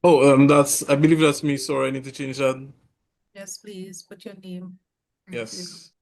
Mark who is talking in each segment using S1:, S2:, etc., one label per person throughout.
S1: Oh, I believe that's me. Sorry, I need to change that.
S2: Yes, please put your name. Thank you.
S1: Yes.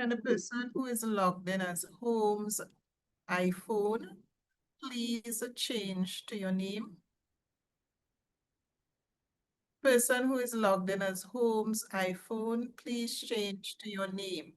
S2: And the person who is logged in as Home's iPhone, please change to your name. Person who is logged in as Home's iPhone, please change to your name.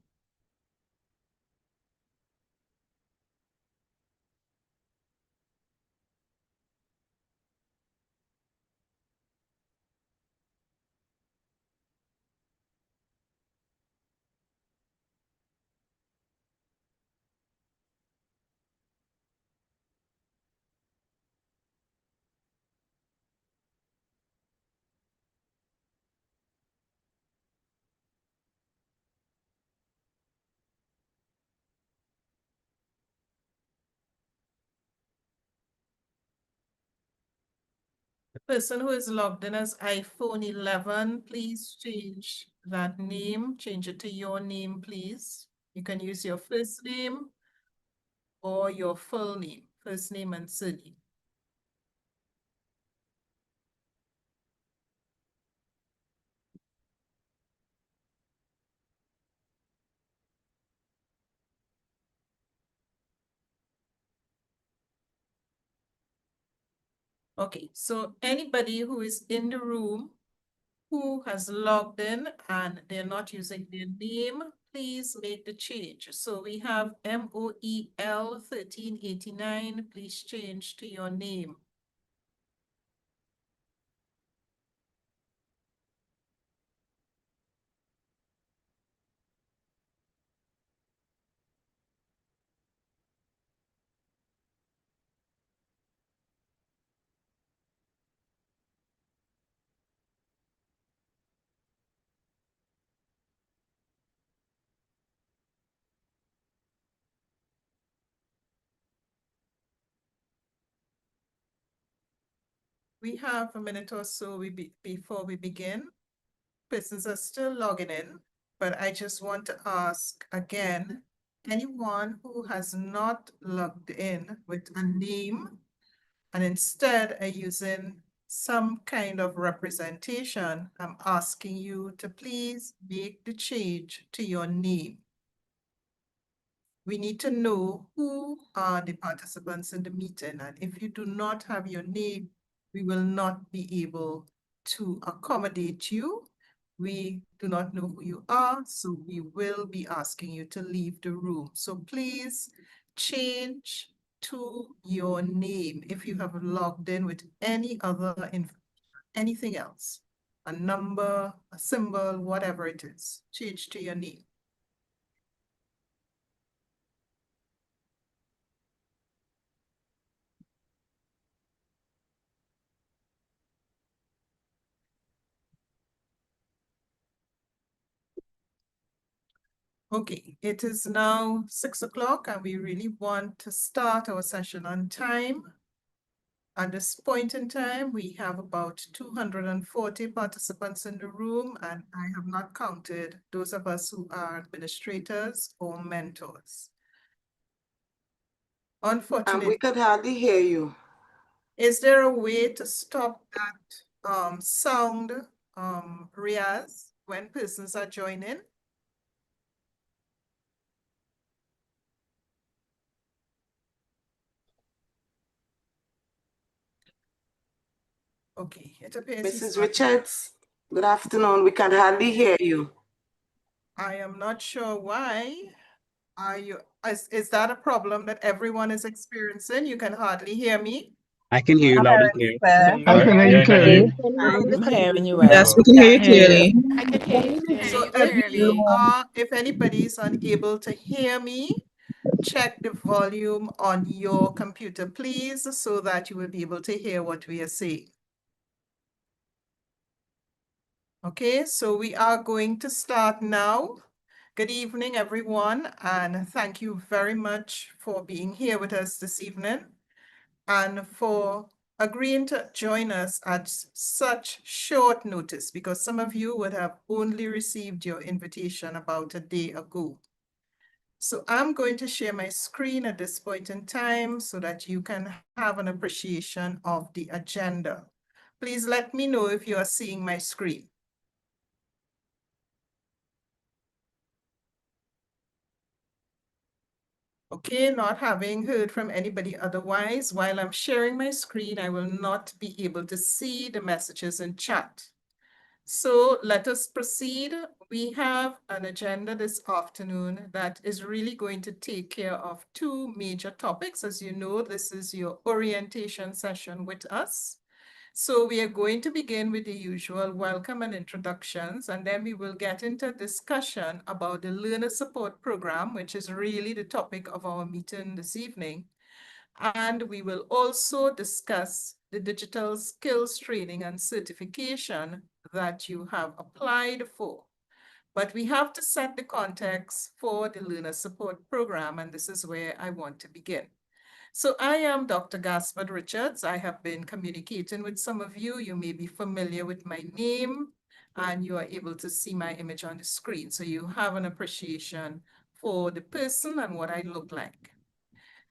S2: The person who is logged in as iPhone 11, please change that name. Change it to your name, please. You can use your first name or your full name, first name and surname. Okay, so anybody who is in the room who has logged in and they're not using their name, please make the change. So we have MOEL 1389. Please change to your name. We have a minute or so before we begin. Persons are still logging in, but I just want to ask again, anyone who has not logged in with a name and instead are using some kind of representation, I'm asking you to please make the change to your name. We need to know who are the participants in the meeting, and if you do not have your name, we will not be able to accommodate you. We do not know who you are, so we will be asking you to leave the room. So please change to your name if you have logged in with any other anything else, a number, a symbol, whatever it is, change to your name. Okay, it is now 6 o'clock and we really want to start our session on time. At this point in time, we have about 240 participants in the room, and I have not counted those of us who are administrators or mentors. Unfortunately,
S3: we could hardly hear you.
S2: is there a way to stop that sound, Riaz, when persons are joining? Okay, it appears he's
S3: Mrs.
S2: not.
S3: Richards, good afternoon. We can hardly hear you.
S2: I am not sure why. Is that a problem that everyone is experiencing? You can hardly hear me.
S4: I can hear you loud and clear.
S5: I can hear you clearly.
S6: I'm hearing you
S5: Yes,
S6: well.
S5: we can hear you clearly.
S7: I can hear you
S2: So
S7: clearly.
S2: if anybody is unable to hear me, check the volume on your computer, please, so that you will be able to hear what we are saying. Okay, so we are going to start now. Good evening, everyone, and thank you very much for being here with us this evening and for agreeing to join us at such short notice, because some of you would have only received your invitation about a day ago. So I'm going to share my screen at this point in time so that you can have an appreciation of the agenda. Please let me know if you are seeing my screen. Okay, not having heard from anybody otherwise, while I'm sharing my screen, I will not be able to see the messages in chat. So let us proceed. We have an agenda this afternoon that is really going to take care of two major topics. As you know, this is your orientation session with us. So we are going to begin with the usual welcome and introductions, and then we will get into discussion about the Learner Support Program, which is really the topic of our meeting this evening. And we will also discuss the digital skills training and certification that you have applied for. But we have to set the context for the Learner Support Program, and this is where I want to begin. So I am Dr. Gaspard Richards. I have been communicating with some of you. You may be familiar with my name, and you are able to see my image on the screen. So you have an appreciation for the person and what I look like.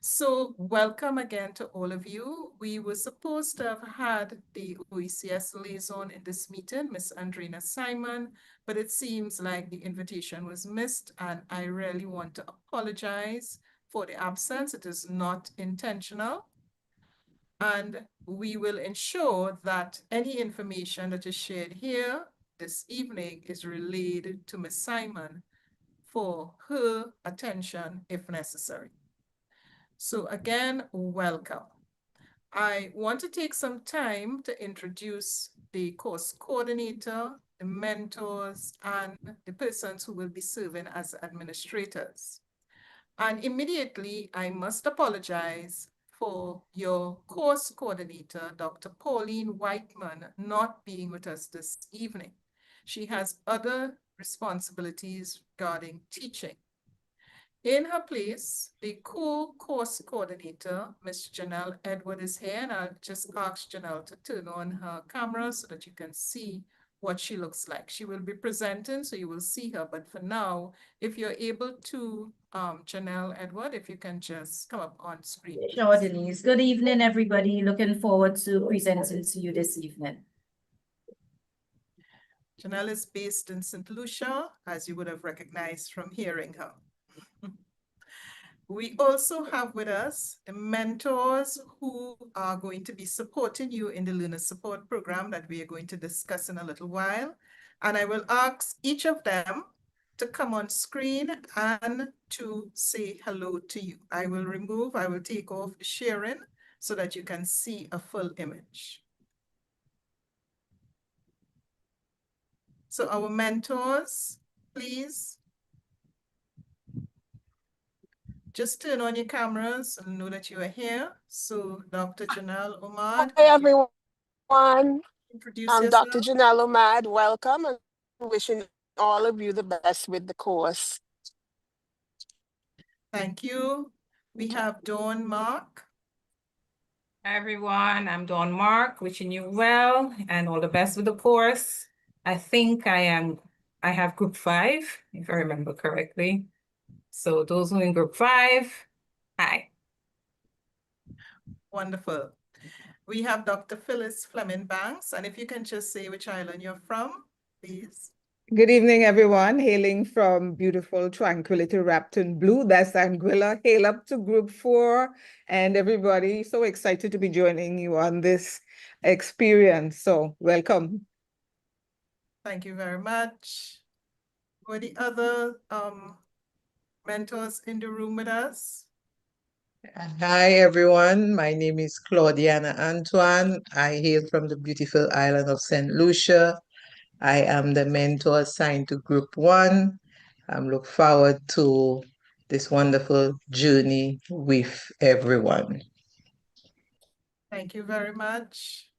S2: So welcome again to all of you. We were supposed to have had the OECS liaison in this meeting, Ms. Andrina Simon, but it seems like the invitation was missed, and I really want to apologize for the absence. It is not intentional. And we will ensure that any information that is shared here this evening is relayed to Ms. Simon for her attention if necessary. So again, welcome. I want to take some time to introduce the course coordinator, the mentors, and the persons who will be serving as administrators. And immediately, I must apologize for your course coordinator, Dr. Pauline Whiteman, not being with us this evening. She has other responsibilities regarding teaching. In her place, the course coordinator, Ms. Janelle Edward, is here, and I'll just ask Janelle to turn on her camera so that you can see what she looks like. She will be presenting, so you will see her, but for now, if you're able to, Janelle Edward, if you can just come up on screen.
S8: Sure, Denise. Good evening, everybody. Looking forward to presenting to you this evening.
S2: Janelle is based in St. Lucia, as you would have recognized from hearing her. We also have with us the mentors who are going to be supporting you in the Learner Support Program that we are going to discuss in a little while. And I will ask each of them to come on screen and to say hello to you. I will take off the sharing so that you can see a full image. So our mentors, please. Just turn on your cameras and know that you are here. So Dr. Janelle Omad.
S3: Hi, everyone.
S2: Introduce
S3: I'm
S2: yourself.
S3: Dr. Janelle Omad. Welcome and wishing all of you the best with the course.
S2: Thank you. We have Dawn Mark.
S4: Hi everyone, I'm Dawn Mark, wishing you well and all the best with the course. I think I have group 5, if I remember correctly. So those who are in group 5, hi.
S2: Wonderful. We have Dr. Phyllis Fleming Banks, and if you can just say which island you're from, please.
S5: Good evening, everyone. Hailing from beautiful Tranquility wrapped in blue. That's Anguilla. Hail up to Group 4 and everybody. So excited to be joining you on this experience. So welcome.
S2: Thank you very much. Were the other mentors in the room with us?
S6: Hi everyone, my name is Claudiana Antoine. I hail from the beautiful island of St. Lucia. I am the mentor assigned to Group 1. Look forward to this wonderful journey with everyone.
S2: Thank you very much.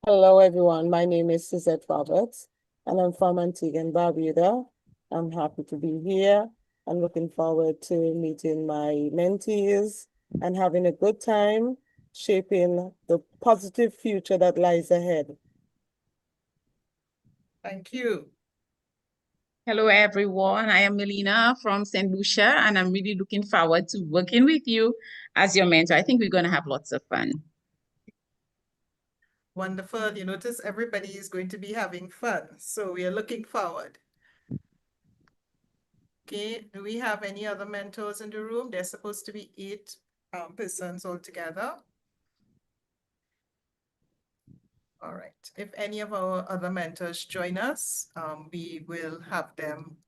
S7: Hello, everyone. My name is Suzette Roberts, and I'm from Antigua and Barbuda. I'm happy to be here and looking forward to meeting my mentees and having a good time shaping the positive future that lies ahead.
S2: Thank you.
S9: Hello, everyone. I am Melina from St. Lucia, and I'm really looking forward to working with you as your mentor. I think we're going to have lots of fun.
S2: Wonderful. You notice everybody is going to be having fun, so we are looking forward. Okay, do we have any other mentors in the room? There's supposed to be 8 persons altogether. All right. If any of our other mentors join us, we will have them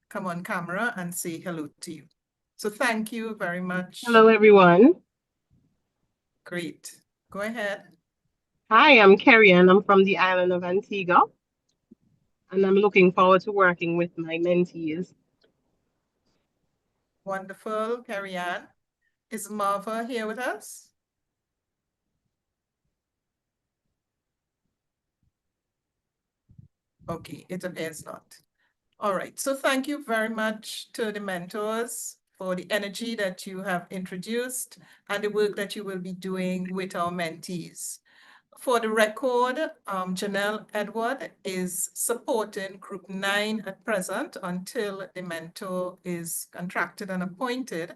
S2: come on camera and say hello to you. So thank you very much.
S10: Hello, everyone.
S2: Great. Go ahead.
S10: Hi, I'm Carrie Ann. I'm from the island of Antigua, and I'm looking forward to working with my mentees.
S2: Wonderful, Carrie Ann. Is Marva here with us? Okay, it appears not. All right, so thank you very much to the mentors for the energy that you have introduced and the work that you will be doing with our mentees. For the record, Janelle Edward is supporting Group 9 at present until the mentor is contracted and appointed,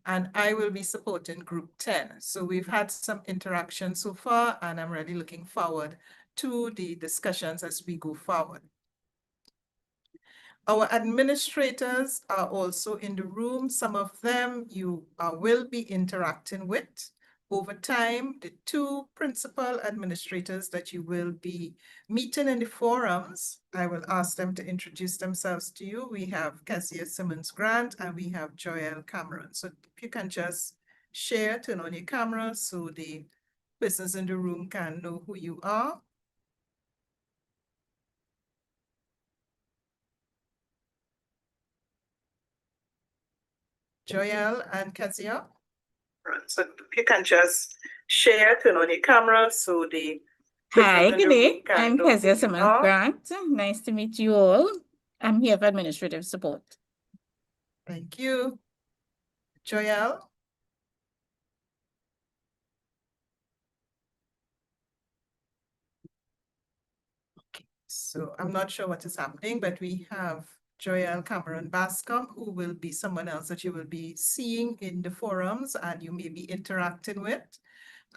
S2: and I will be supporting Group 10. So we've had some interaction so far, and I'm really looking forward to the discussions as we go forward. Our administrators are also in the room. Some of them you will be interacting with. Over time, the 2 principal administrators that you will be meeting in the forums, I will ask them to introduce themselves to you. We have Kezia Simmons-Grant and we have Joelle Cameron. So if you can just share, turn on your camera so the persons in the room can know who you are. Joelle and Kezia. So if you can just share, turn on your camera so the
S9: Hi,
S2: persons in
S9: good
S2: the
S9: day.
S2: room can
S9: I'm
S2: know who
S9: Kezia
S2: you
S9: Simmons
S2: are.
S9: Grant. Nice to meet you all. I'm here for administrative support.
S2: Thank you. Joelle. Okay, so I'm not sure what is happening, but we have Joelle Cameron Bascom, who will be someone else that you will be seeing in the forums and you may be interacting with.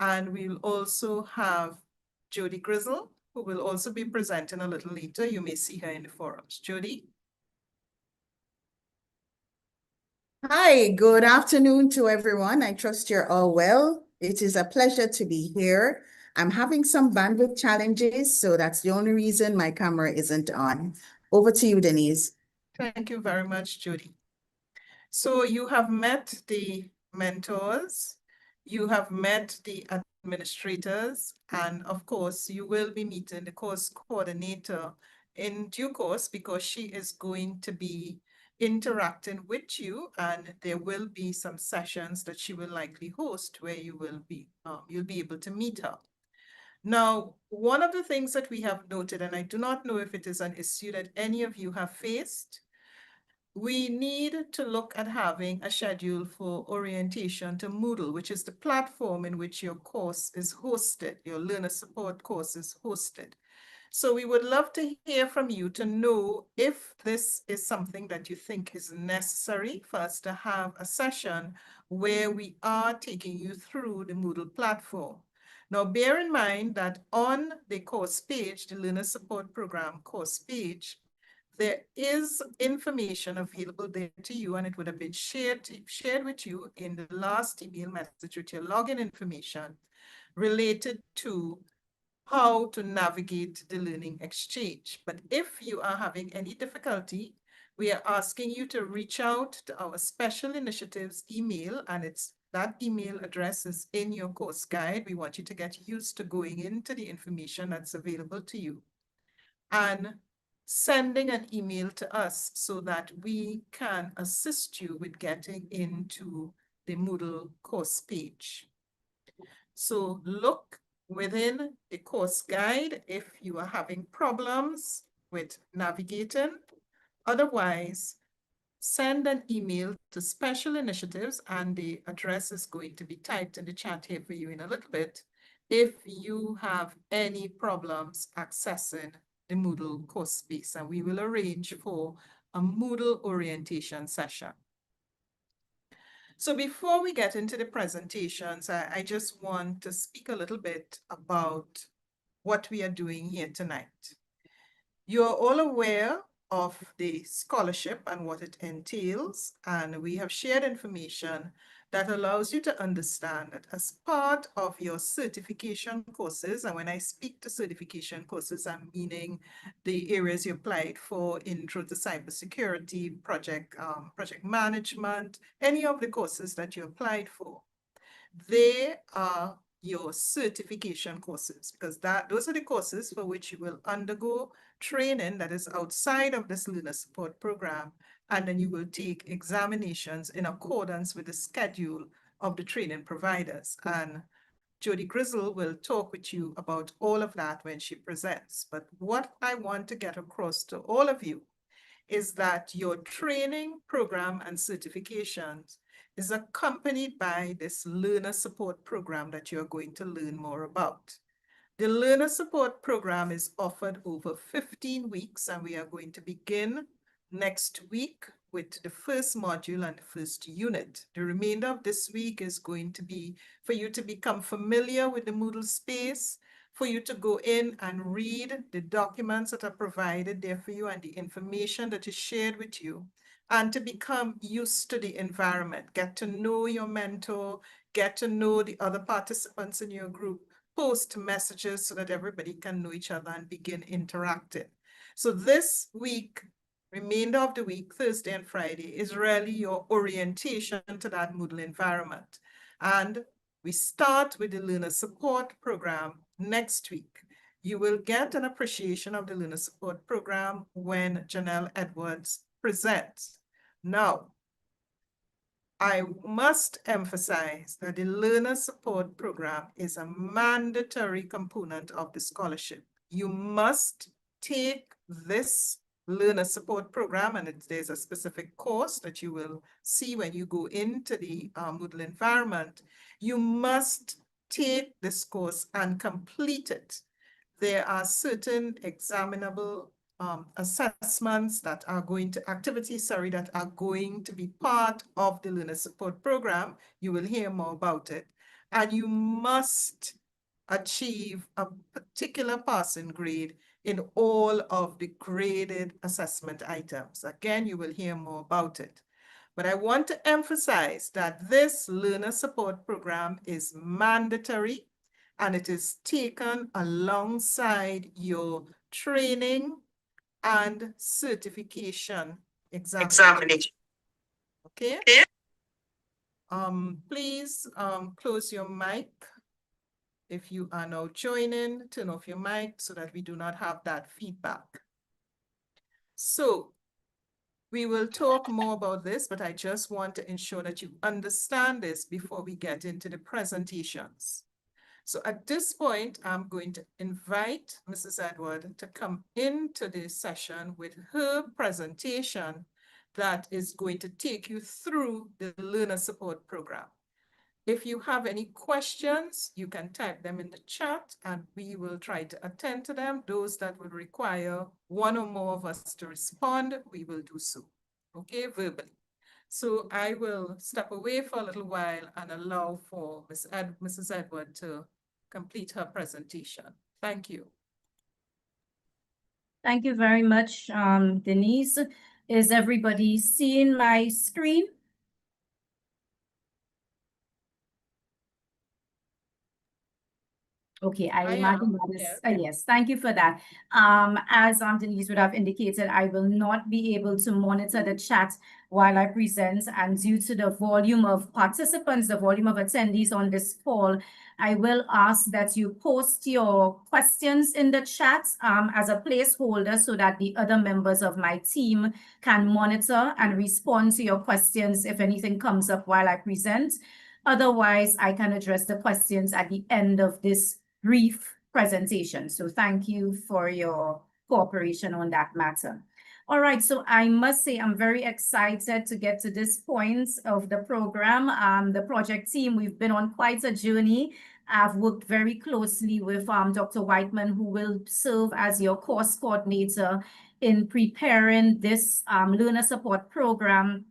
S2: And we'll also have Jody Grizzle, who will also be presenting a little later. You may see her in the forums. Jody.
S11: Hi, good afternoon to everyone. I trust you're all well. It is a pleasure to be here. I'm having some bandwidth challenges, so that's the only reason my camera isn't on. Over to you, Denise.
S2: Thank you very much, Judy. So you have met the mentors, you have met the administrators, and of course, you will be meeting the course coordinator in due course because she is going to be interacting with you, and there will be some sessions that she will likely host where you will be, you'll be able to meet her. Now, one of the things that we have noted, and I do not know if it is an issue that any of you have faced, we need to look at having a schedule for orientation to Moodle, which is the platform in which your course is hosted, your learner support course is hosted. So we would love to hear from you to know if this is something that you think is necessary for us to have a session where we are taking you through the Moodle platform. Now, bear in mind that on the course page, the Learner Support Program course page, there is information available there to you, and it would have been shared with you in the last email message with your login information related to how to navigate the learning exchange. But if you are having any difficulty, we are asking you to reach out to our special initiatives email, and that email address is in your course guide. We want you to get used to going into the information that's available to you and sending an email to us so that we can assist you with getting into the Moodle course page. So look within the course guide if you are having problems with navigating. Otherwise, send an email to Special Initiatives, and the address is going to be typed in the chat here for you in a little bit if you have any problems accessing the Moodle course space, and we will arrange for a Moodle orientation session. So before we get into the presentations, I just want to speak a little bit about what we are doing here tonight. You're all aware of the scholarship and what it entails, and we have shared information that allows you to understand that as part of your certification courses, and when I speak to certification courses, I'm meaning the areas you applied for, intro to cybersecurity, project management, any of the courses that you applied for, they are your certification courses, because those are the courses for which you will undergo training that is outside of this learner support program, and then you will take examinations in accordance with the schedule of the training providers. And Jody Grizzle will talk with you about all of that when she presents. But what I want to get across to all of you is that your training program and certifications is accompanied by this learner support program that you're going to learn more about. The learner support program is offered over 15 weeks, and we are going to begin next week with the first module and the first unit. The remainder of this week is going to be for you to become familiar with the Moodle space, for you to go in and read the documents that are provided there for you and the information that is shared with you, and to become used to the environment, get to know your mentor, get to know the other participants in your group, post messages so that everybody can know each other and begin interacting. So this week, remainder of the week, Thursday and Friday, is really your orientation to that Moodle environment. And we start with the learner support program next week. You will get an appreciation of the learner support program when Janelle Edwards presents. Now, I must emphasize that the learner support program is a mandatory component of the scholarship. You must take this learner support program, and there's a specific course that you will see when you go into the Moodle environment. You must take this course and complete it. There are certain examinable assessments that are going to, activities, sorry, that are going to be part of the learner support program. You will hear more about it. And you must achieve a particular passing grade in all of the graded assessment items. Again, you will hear more about it. But I want to emphasize that this learner support program is mandatory, and it is taken alongside your training and certification examination. Okay? Please close your mic. If you are now joining, turn off your mic so that we do not have that feedback. So we will talk more about this, but I just want to ensure that you understand this before we get into the presentations. So at this point, I'm going to invite Mrs. Edward to come into the session with her presentation that is going to take you through the learner support program. If you have any questions, you can type them in the chat and we will try to attend to them. Those that would require one or more of us to respond, we will do so, okay, verbally. So I will step away for a little while and allow for Mrs. Edward to complete her presentation. Thank you.
S8: Thank you very much, Denise. Is everybody seeing my screen? Okay, I imagine that is, yes, thank you for that. As Denise would have indicated, I will not be able to monitor the chat while I present, and due to the volume of participants, the volume of attendees on this call, I will ask that you post your questions in the chat as a placeholder so that the other members of my team can monitor and respond to your questions if anything comes up while I present. Otherwise, I can address the questions at the end of this brief presentation. So thank you for your cooperation on that matter. All right, so I must say I'm very excited to get to this point of the program. The project team, we've been on quite a journey. I've worked very closely with Dr. Whiteman, who will serve as your course coordinator in preparing this learner support program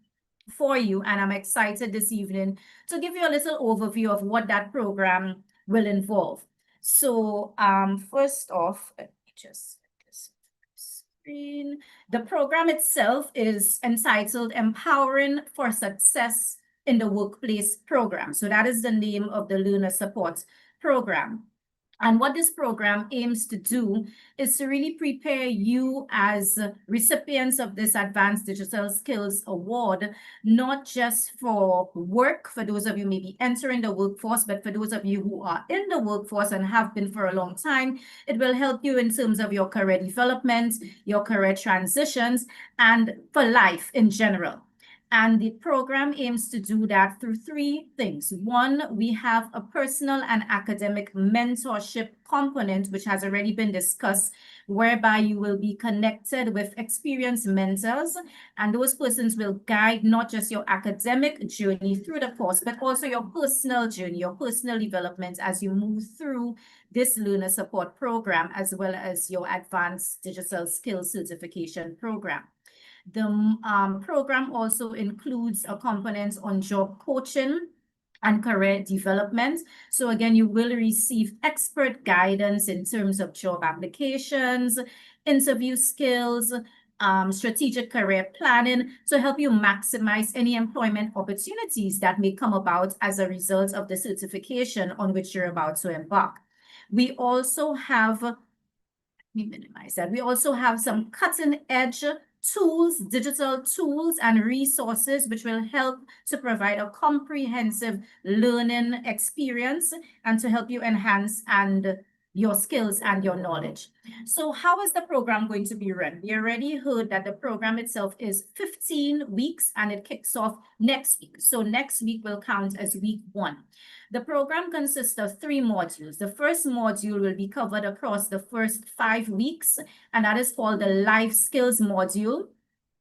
S8: for you. And I'm excited this evening to give you a little overview of what that program will involve. So first off, let me just get this screen. The program itself is entitled Empowering for Success in the Workplace Program. So that is the name of the learner support program. And what this program aims to do is to really prepare you as recipients of this Advanced Digital Skills Award, not just for work, for those of you maybe entering the workforce, but for those of you who are in the workforce and have been for a long time. It will help you in terms of your career development, your career transitions, and for life in general. And the program aims to do that through three things. One, we have a personal and academic mentorship component, which has already been discussed, whereby you will be connected with experienced mentors, and those persons will guide not just your academic journey through the course, but also your personal journey, your personal development as you move through this learner support program, as well as your advanced digital skills certification program. The program also includes a component on job coaching and career development. So again, you will receive expert guidance in terms of job applications, interview skills, strategic career planning to help you maximize any employment opportunities that may come about as a result of the certification on which you're about to embark. We also have, let me minimize that. We also have some cutting edge tools, digital tools and resources, which will help to provide a comprehensive learning experience and to help you enhance your skills and your knowledge. So how is the program going to be run? We already heard that the program itself is 15 weeks and it kicks off next week. So next week will count as week 1. The program consists of 3 modules. The first module will be covered across the first 5 weeks, and that is called the life skills module.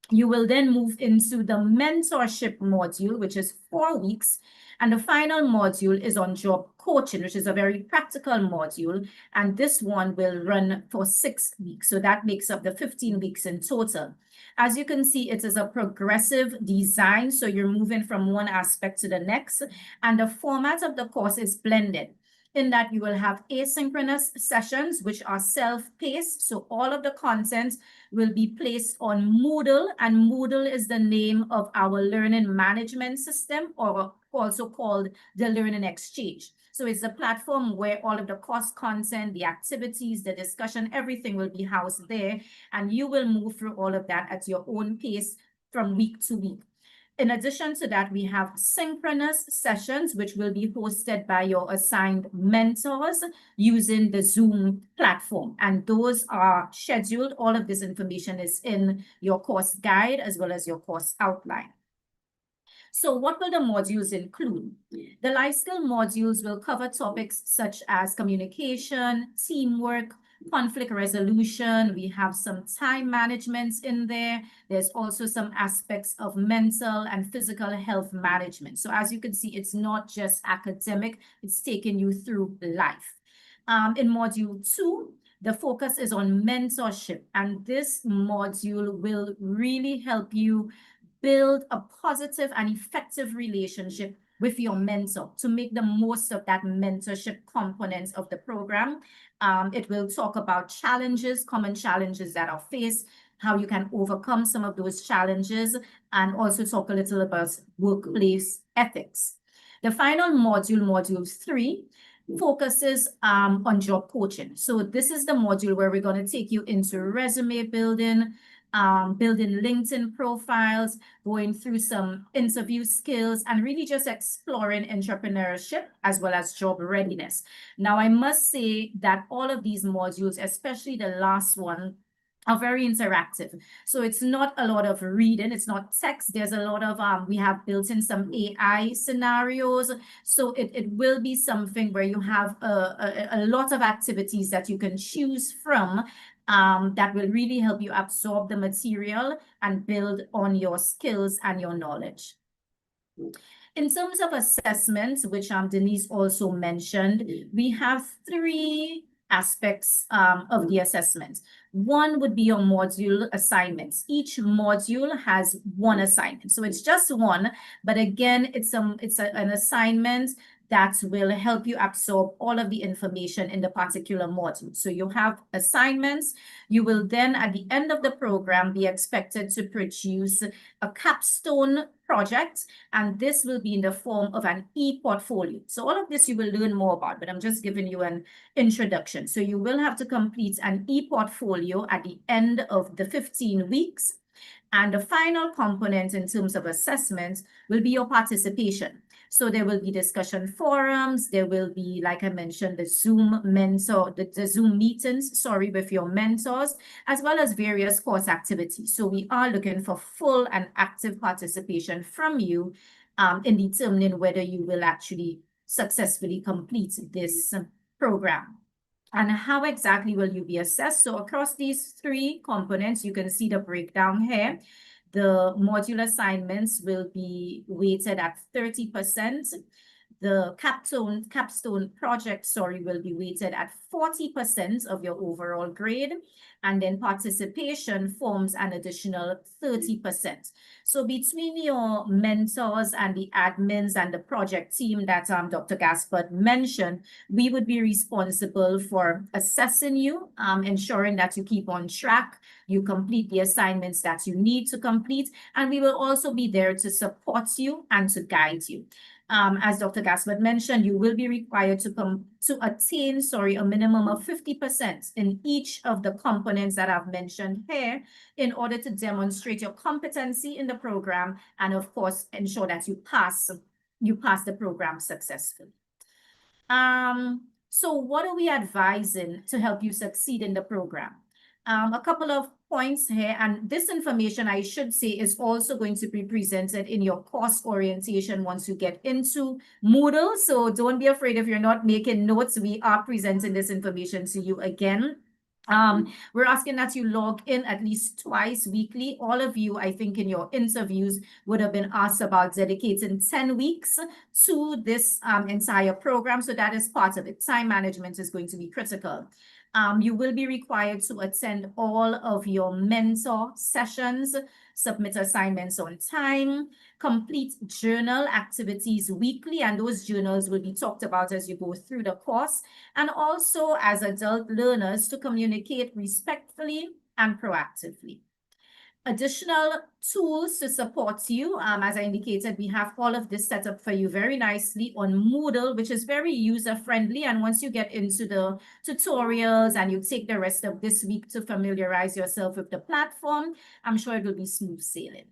S8: You will then move into the mentorship module, which is 4 weeks. And the final module is on job coaching, which is a very practical module. And this one will run for 6 weeks. So that makes up the 15 weeks in total. As you can see, it is a progressive design. So you're moving from one aspect to the next. And the format of the course is blended, in that you will have asynchronous sessions, which are self-paced. So all of the content will be placed on Moodle, and Moodle is the name of our learning management system, or also called the Learning Exchange. So it's a platform where all of the course content, the activities, the discussion, everything will be housed there, and you will move through all of that at your own pace from week to week. In addition to that, we have synchronous sessions, which will be hosted by your assigned mentors using the Zoom platform. And those are scheduled. All of this information is in your course guide as well as your course outline. So what will the modules include? The life skill modules will cover topics such as communication, teamwork, conflict resolution. We have some time management in there. There's also some aspects of mental and physical health management. So as you can see, it's not just academic, it's taking you through life. In module 2, the focus is on mentorship, and this module will really help you build a positive and effective relationship with your mentor to make the most of that mentorship component of the program. It will talk about challenges, common challenges that are faced, how you can overcome some of those challenges, and also talk a little about workplace ethics. The final module, module 3, focuses on job coaching. So this is the module where we're going to take you into resume building, building LinkedIn profiles, going through some interview skills, and really just exploring entrepreneurship as well as job readiness. Now, I must say that all of these modules, especially the last one, are very interactive. So it's not a lot of reading, it's not text. There's a lot of, we have built in some AI scenarios. So it will be something where you have a lot of activities that you can choose from that will really help you absorb the material and build on your skills and your knowledge. In terms of assessments, which Denise also mentioned, we have 3 aspects of the assessment. One would be your module assignments. Each module has 1 assignment. So it's just 1, but again, it's an assignment that will help you absorb all of the information in the particular module. So you have assignments. You will then, at the end of the program, be expected to produce a capstone project, and this will be in the form of an e-portfolio. So all of this you will learn more about, but I'm just giving you an introduction. So you will have to complete an e-portfolio at the end of the 15 weeks. And the final component in terms of assessments will be your participation. So there will be discussion forums. There will be, like I mentioned, the Zoom meetings, with your mentors, as well as various course activities. So we are looking for full and active participation from you in determining whether you will actually successfully complete this program. And how exactly will you be assessed? So across these 3 components, you can see the breakdown here. The module assignments will be weighted at 30%. The capstone project, will be weighted at 40% of your overall grade. And then participation forms an additional 30%. So between your mentors and the admins and the project team that Dr. Gaspard mentioned, we would be responsible for assessing you, ensuring that you keep on track, you complete the assignments that you need to complete, and we will also be there to support you and to guide you. As Dr. Gaspard mentioned, you will be required to attain, a minimum of 50% in each of the components that I've mentioned here in order to demonstrate your competency in the program and, of course, ensure that you pass the program successfully. So what are we advising to help you succeed in the program? A couple of points here, and this information, I should say, is also going to be presented in your course orientation once you get into Moodle. So don't be afraid if you're not making notes. We are presenting this information to you again. We're asking that you log in at least twice weekly. All of you, I think, in your interviews would have been asked about dedicating 10 weeks to this entire program. So that is part of it. Time management is going to be critical. You will be required to attend all of your mentor sessions, submit assignments on time, complete journal activities weekly, and those journals will be talked about as you go through the course, and also as adult learners to communicate respectfully and proactively. Additional tools to support you. As I indicated, we have all of this set up for you very nicely on Moodle, which is very user-friendly. And once you get into the tutorials and you take the rest of this week to familiarize yourself with the platform, I'm sure it will be smooth sailing.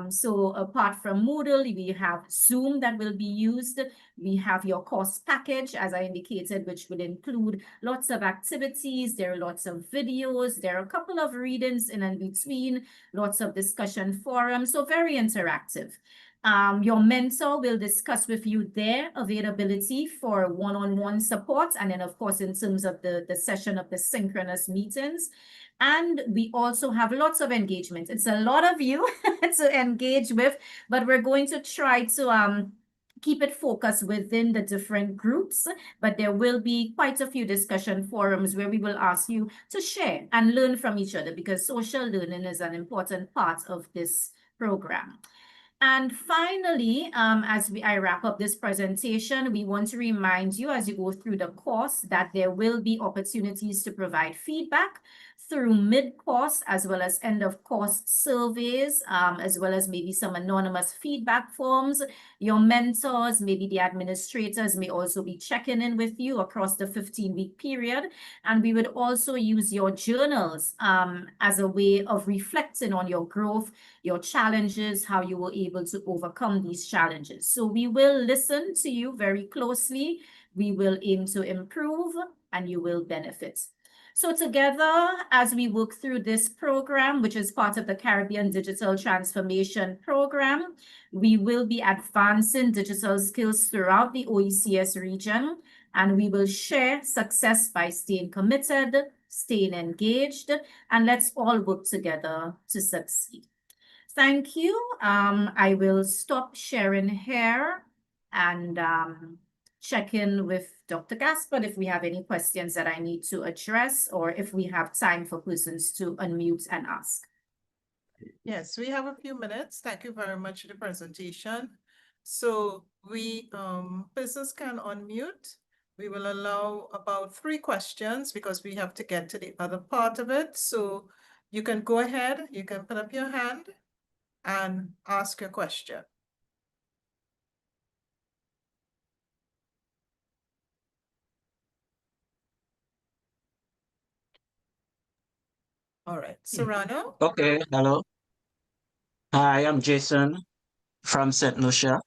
S8: So apart from Moodle, we have Zoom that will be used. We have your course package, as I indicated, which will include lots of activities. There are lots of videos. There are a couple of readings in and between, lots of discussion forums. So very interactive. Your mentor will discuss with you their availability for one-on-one support. And then, of course, in terms of the session of the synchronous meetings. And we also have lots of engagement. It's a lot of you to engage with, but we're going to try to keep it focused within the different groups, but there will be quite a few discussion forums where we will ask you to share and learn from each other, because social learning is an important part of this program. And finally, as I wrap up this presentation, we want to remind you as you go through the course that there will be opportunities to provide feedback through mid-course as well as end-of-course surveys, as well as maybe some anonymous feedback forms. Your mentors, maybe the administrators, may also be checking in with you across the 15-week period. And we would also use your journals as a way of reflecting on your growth, your challenges, how you were able to overcome these challenges. So we will listen to you very closely. We will aim to improve, and you will benefit. So together, as we work through this program, which is part of the Caribbean Digital Transformation Program, we will be advancing digital skills throughout the OECS region, and we will share success by staying committed, staying engaged, and let's all work together to succeed. Thank you. I will stop sharing here and check in with Dr. Gaspard if we have any questions that I need to address, or if we have time for persons to unmute and ask.
S2: Yes, we have a few minutes. Thank you very much for the presentation. So persons can unmute. We will allow about 3 questions because we have to get to the other part of it. So you can go ahead, you can put up your hand and ask your question. All right, Serrano.
S12: Okay, hello. Hi, I'm Jason from St. Lucia.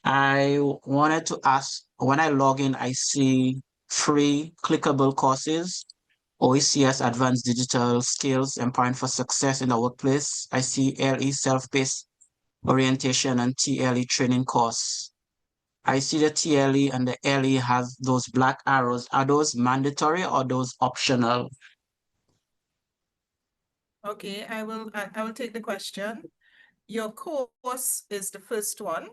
S12: I wanted to ask, when I log in, I see 3 clickable courses: OECS Advanced Digital Skills, Empowering for Success in the Workplace. I see LE Self-Paced Orientation and TLE Training Course. I see the TLE and the LE have those black arrows. Are those mandatory or those optional?
S2: Okay, I will take the question. Your course is the first one,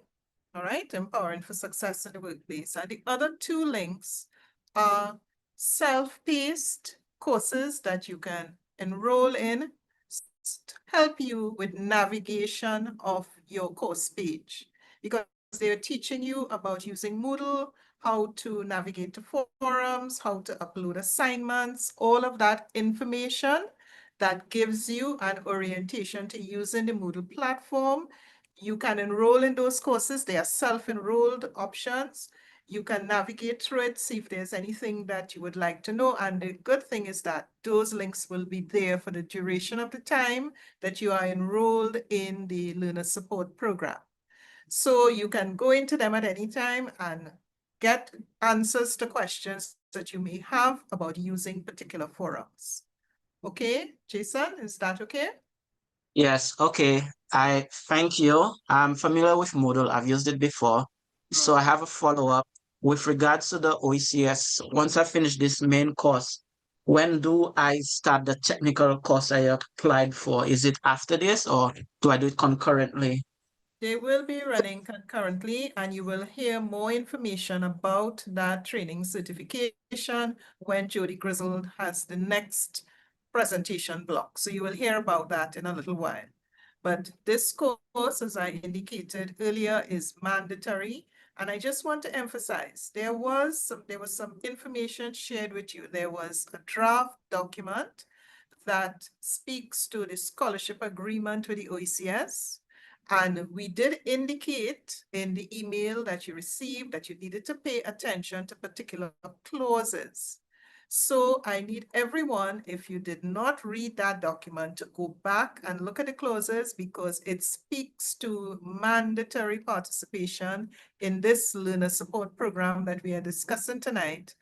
S2: all right, Empowering for Success in the Workplace. And the other 2 links are self-paced courses that you can enroll in to help you with navigation of your course page, because they're teaching you about using Moodle, how to navigate to forums, how to upload assignments, all of that information that gives you an orientation to using the Moodle platform. You can enroll in those courses. They are self-enrolled options. You can navigate through it, see if there's anything that you would like to know. And the good thing is that those links will be there for the duration of the time that you are enrolled in the Learner Support Program. So you can go into them at any time and get answers to questions that you may have about using particular forums. Okay, Jason, is that okay?
S12: Yes, okay. I thank you. I'm familiar with Moodle. I've used it before. So I have a follow-up with regards to the OECS. Once I finish this main course, when do I start the technical course I applied for? Is it after this, or do I do it concurrently?
S2: They will be running concurrently, and you will hear more information about that training certification when Jody Grizzled has the next presentation block. So you will hear about that in a little while. But this course, as I indicated earlier, is mandatory. And I just want to emphasize, there was some information shared with you. There was a draft document that speaks to the scholarship agreement with the OECS. And we did indicate in the email that you received that you needed to pay attention to particular clauses. So I need everyone, if you did not read that document, to go back and look at the clauses, because it speaks to mandatory participation in this learner support program that we are discussing tonight,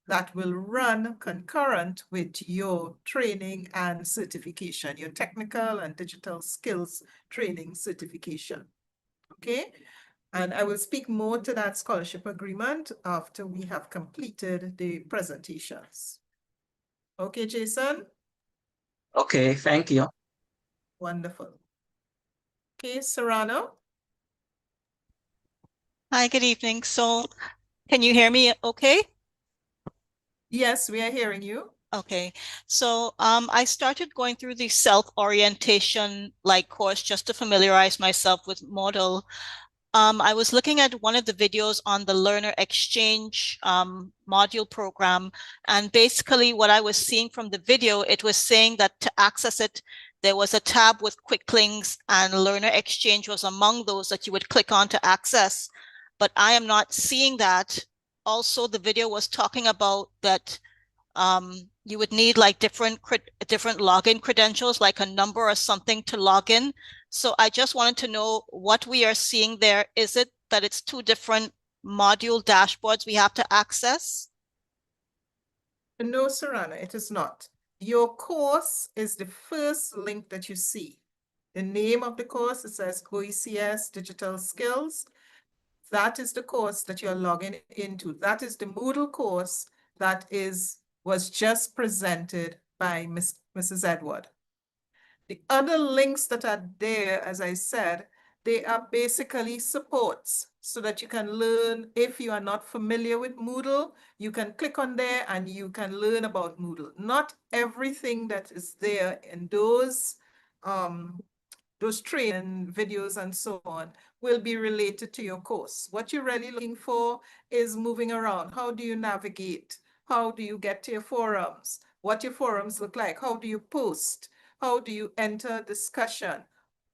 S2: that will run concurrent with your training and certification, your technical and digital skills training certification. okay? And I will speak more to that scholarship agreement after we have completed the presentations. Okay, Jason?
S12: Okay, thank you.
S2: Wonderful. Okay, Serrano?
S13: Hi, good evening. So can you hear me okay?
S2: Yes, we are hearing you.
S13: Okay. So I started going through the self-orientation course just to familiarize myself with Moodle. I was looking at one of the videos on the learner exchange module program, and basically what I was seeing from the video, it was saying that to access it, there was a tab with quick links, and learner exchange was among those that you would click on to access. But I am not seeing that. Also, the video was talking about that you would need like different login credentials, like a number or something to log in. So I just wanted to know what we are seeing there. Is it that it's two different module dashboards we have to access?
S2: No, Serrano, it is not. Your course is the first link that you see. The name of the course, it says OECS Digital Skills. That is the course that you're logging into. That is the Moodle course that was just presented by Mrs. Edward. The other links that are there, as I said, they are basically supports so that you can learn. If you are not familiar with Moodle, you can click on there and you can learn about Moodle. Not everything that is there in those training videos and so on will be related to your course. What you're really looking for is moving around. How do you navigate? How do you get to your forums? What your forums look like? How do you post? How do you enter discussion?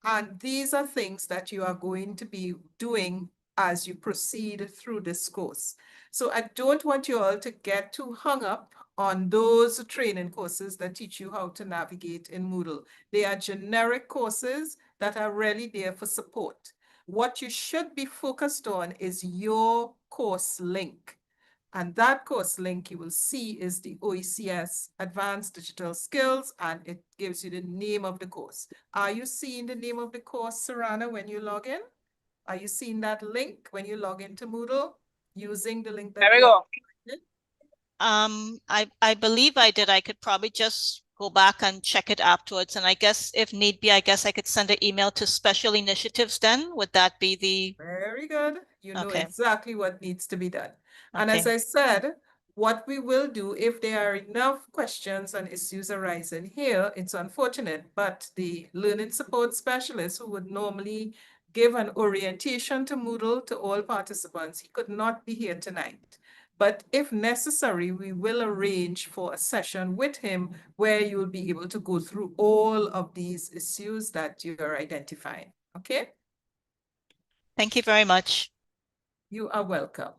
S2: And these are things that you are going to be doing as you proceed through this course. So I don't want you all to get too hung up on those training courses that teach you how to navigate in Moodle. They are generic courses that are really there for support. What you should be focused on is your course link. And that course link you will see is the OECS Advanced Digital Skills, and it gives you the name of the course. Are you seeing the name of the course, Serrano, when you log in? Are you seeing that link when you log into Moodle using the link that
S13: There we
S2: we
S13: go.
S2: provided?
S13: I believe I did. I could probably just go back and check it afterwards. And I guess if need be, I guess I could send an email to special initiatives then. Would that be the...
S2: Very good. You know
S13: Okay.
S2: exactly what needs to be done. And as
S13: Okay.
S2: I said, what we will do, if there are enough questions and issues arising here, it's unfortunate, but the learning support specialist who would normally give an orientation to Moodle to all participants, he could not be here tonight. But if necessary, we will arrange for a session with him where you will be able to go through all of these issues that you are identifying. Okay?
S13: Thank you very much.
S2: You are welcome.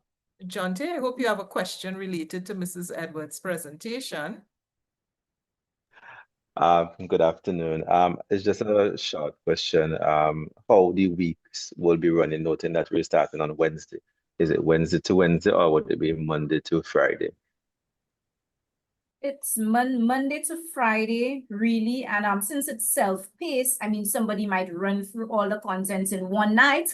S2: Jonte, I hope you have a question related to Mrs. Edwards' presentation.
S14: Good afternoon. It's just a short question. How the weeks will be running, noting that we're starting on Wednesday. Is it Wednesday to Wednesday or would it be Monday to Friday?
S8: It's Monday to Friday, really, and since it's self-paced, I mean, somebody might run through all the content in one night,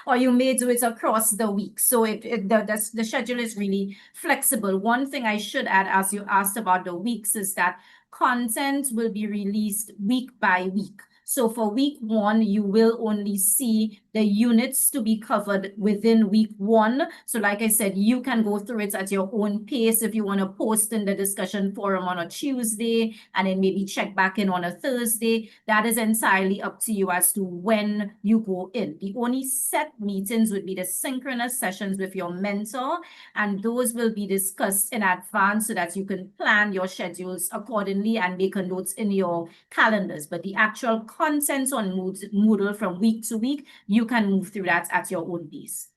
S8: or you may do it across the week. So the schedule is really flexible. One thing I should add, as you asked about the weeks, is that content will be released week by week. So for week 1, you will only see the units to be covered within week 1. So like I said, you can go through it at your own pace if you want to post in the discussion forum on a Tuesday and then maybe check back in on a Thursday. That is entirely up to you as to when you go in. The only set meetings would be the synchronous sessions with your mentor, and those will be discussed in advance so that you can plan your schedules accordingly and make a note in your calendars. But the actual content on Moodle from week to week, you can move through that at your own pace.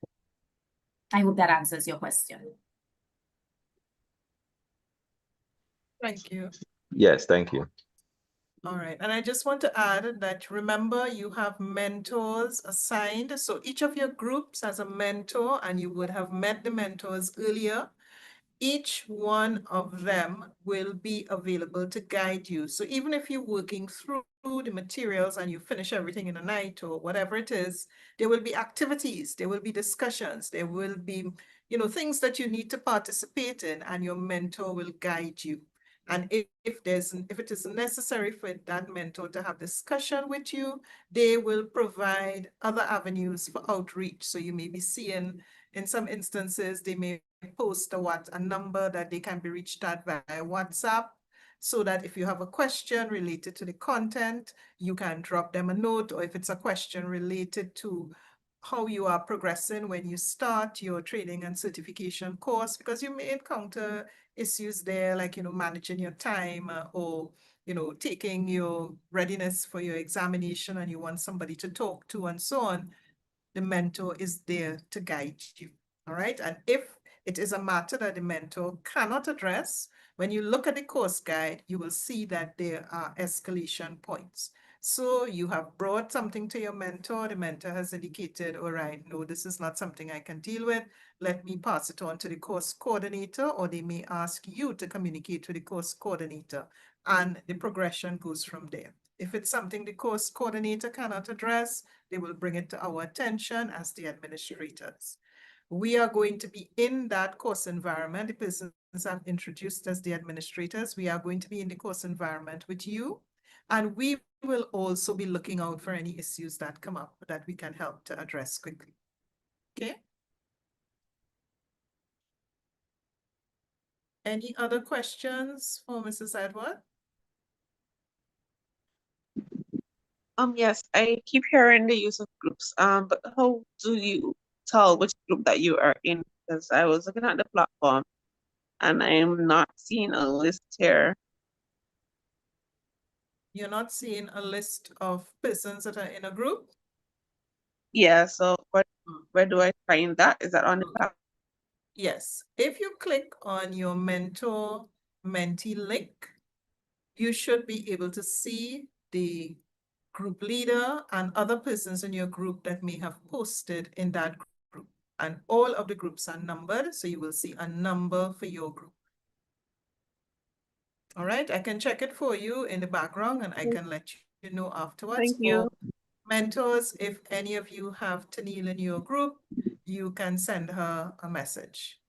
S8: I hope that answers your question.
S2: Thank you.
S14: Yes, thank you.
S2: All right, and I just want to add that remember you have mentors assigned. So each of your groups has a mentor and you would have met the mentors earlier. Each one of them will be available to guide you. So even if you're working through the materials and you finish everything in a night or whatever it is, there will be activities, there will be discussions, there will be, things that you need to participate in, and your mentor will guide you. And if it is necessary for that mentor to have discussion with you, they will provide other avenues for outreach. So you may be seeing, in some instances, they may post a number that they can be reached at via WhatsApp, so that if you have a question related to the content, you can drop them a note, or if it's a question related to how you are progressing when you start your training and certification course, because you may encounter issues there, like, managing your time, or, taking your readiness for your examination and you want somebody to talk to and so on. The mentor is there to guide you. All right. And if it is a matter that the mentor cannot address, when you look at the course guide, you will see that there are escalation points. So you have brought something to your mentor. The mentor has indicated, all right, no, this is not something I can deal with. Let me pass it on to the course coordinator, or they may ask you to communicate with the course coordinator, and the progression goes from there. If it's something the course coordinator cannot address, they will bring it to our attention as the administrators. We are going to be in that course environment. The persons I've introduced as the administrators, we are going to be in the course environment with you, and we will also be looking out for any issues that come up that we can help to address quickly. Okay? Any other questions for Mrs. Edward?
S15: Yes, I keep hearing the use of groups. But how do you tell which group that you are in? Because I was looking at the platform and I'm not seeing a list here.
S2: You're not seeing a list of persons that are in a group?
S15: Yeah, so where do I find that? Is that on the platform?
S2: Yes. If you click on your mentor mentee link, you should be able to see the group leader and other persons in your group that may have posted in that group. And all of the groups are numbered, so you will see a number for your group. All right, I can check it for you in the background and I can let you know afterwards.
S15: Thank you.
S2: Mentors, if any of you have Tennille in your group, you can send her a message.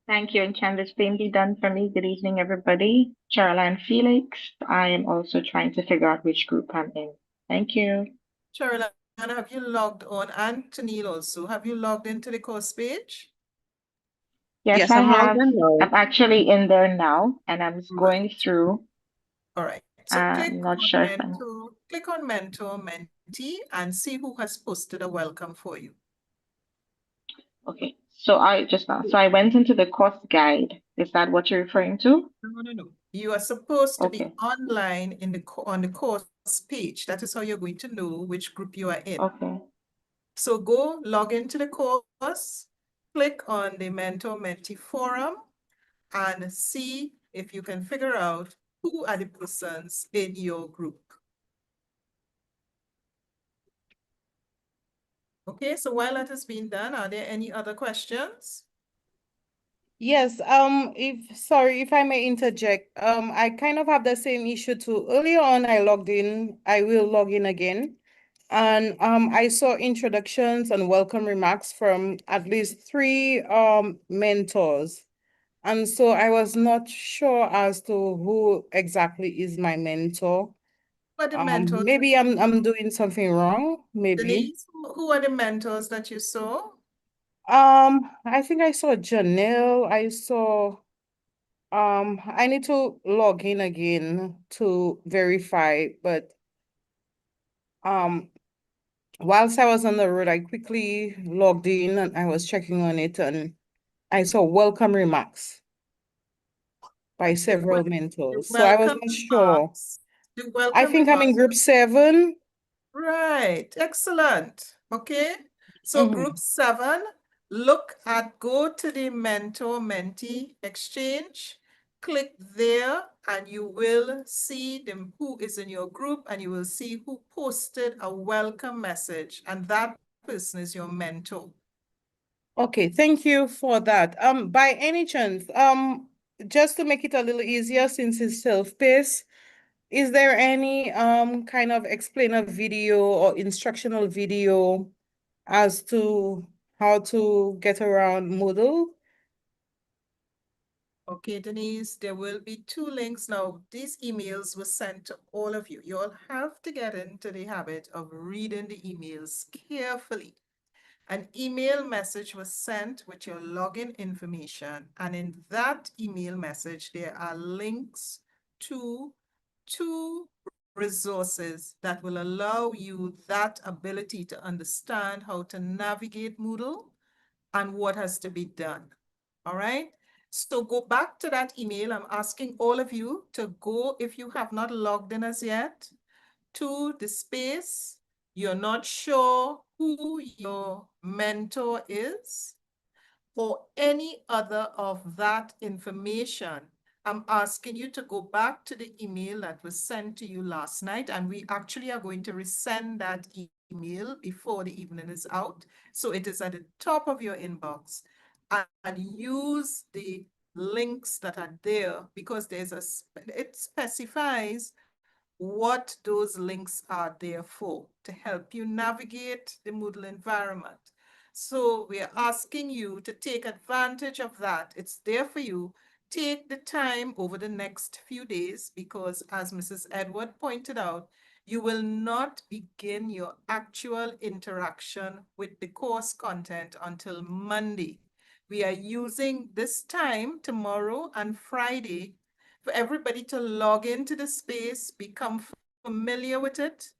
S16: Thank you, and can this be done for me? Good evening, everybody. Caroline Felix. I am also trying to figure out which group I'm in. Thank you.
S2: Caroline, have you logged on? And Tennille also, have you logged into the course page?
S16: Yes, I have. I'm actually in there now, and I'm going through.
S2: All right. So
S16: I'm not sure if I'm.
S2: click on mentor, mentee, and see who has posted a welcome for you.
S16: Okay. So I went into the course guide. Is that what you're referring to?
S2: No. You are supposed to be online on the course page. That is how you're going to know which group you are in.
S16: Okay.
S2: So go log into the course, click on the mentor mentee forum, and see if you can figure out who are the persons in your group. Okay, so while that is being done, are there any other questions?
S5: Yes, sorry if I may interject. I kind of have the same issue too. Earlier on, I logged in, I will log in again. And I saw introductions and welcome remarks from at least 3 mentors. And so I was not sure as to who exactly is my mentor.
S2: Who are the mentors?
S5: Maybe I'm doing something wrong, maybe.
S2: Denise, who are the mentors that you saw?
S5: I think I saw Janelle. I saw I need to log in again to verify, but whilst I was on the road, I quickly logged in and I was checking on it and I saw welcome remarks by several mentors. So I was not sure. I think I'm in group 7.
S2: Right, excellent. Okay, so group 7, go to the mentor-mentee exchange, click there, and you will see who is in your group, and you will see who posted a welcome message, and that person is your mentor.
S5: Okay, thank you for that. By any chance, just to make it a little easier since it's self-paced, is there any kind of explainer video or instructional video as to how to get around Moodle?
S2: Okay, Denise, there will be 2 links. Now, these emails were sent to all of you. You all have to get into the habit of reading the emails carefully. An email message was sent with your login information, and in that email message, there are links to 2 resources that will allow you that ability to understand how to navigate Moodle and what has to be done. All right? So go back to that email. I'm asking all of you to go, if you have not logged in as yet, to the space. You're not sure who your mentor is or any other of that information. I'm asking you to go back to the email that was sent to you last night, and we actually are going to resend that email before the evening is out. So it is at the top of your inbox, and use the links that are there, because it specifies what those links are there for, to help you navigate the Moodle environment. So we are asking you to take advantage of that. It's there for you. Take the time over the next few days, because as Mrs. Edward pointed out, you will not begin your actual interaction with the course content until Monday. We are using this time tomorrow and Friday for everybody to log into the space, become familiar with it,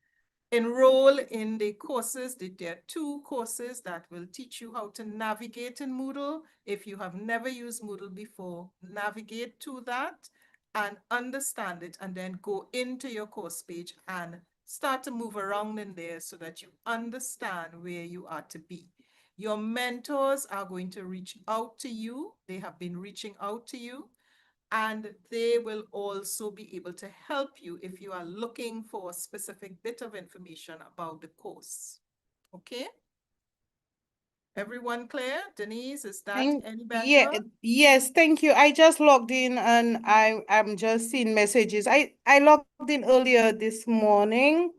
S2: enroll in the courses. There are 2 courses that will teach you how to navigate in Moodle. If you have never used Moodle before, navigate to that and understand it, and then go into your course page and start to move around in there so that you understand where you are to be. Your mentors are going to reach out to you. They have been reaching out to you, and they will also be able to help you if you are looking for a specific bit of information about the course. Okay? Everyone clear? Denise, is that any better?
S5: Yes, thank you. I just logged in and I'm just seeing messages. I logged in earlier this morning,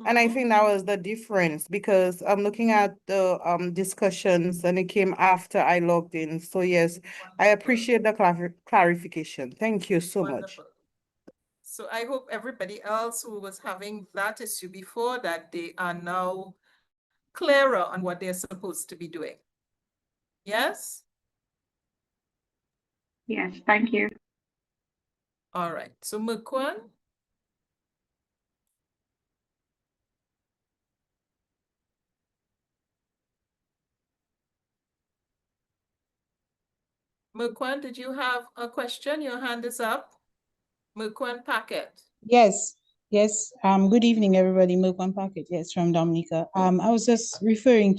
S5: and I think that was the difference, because I'm looking at the discussions and it came after I logged in. So yes, I appreciate the clarification. Thank you so much.
S2: Wonderful. So I hope everybody else who was having that issue before, that they are now clearer on what they're supposed to be doing. Yes?
S16: Yes, thank you.
S2: All right. So Mukwan? Mukwan, did you have a question? Your hand is up. Mukwan Packet.
S17: Yes, yes. Good evening, everybody. Milk Packet, yes, from Dominica. I was just looking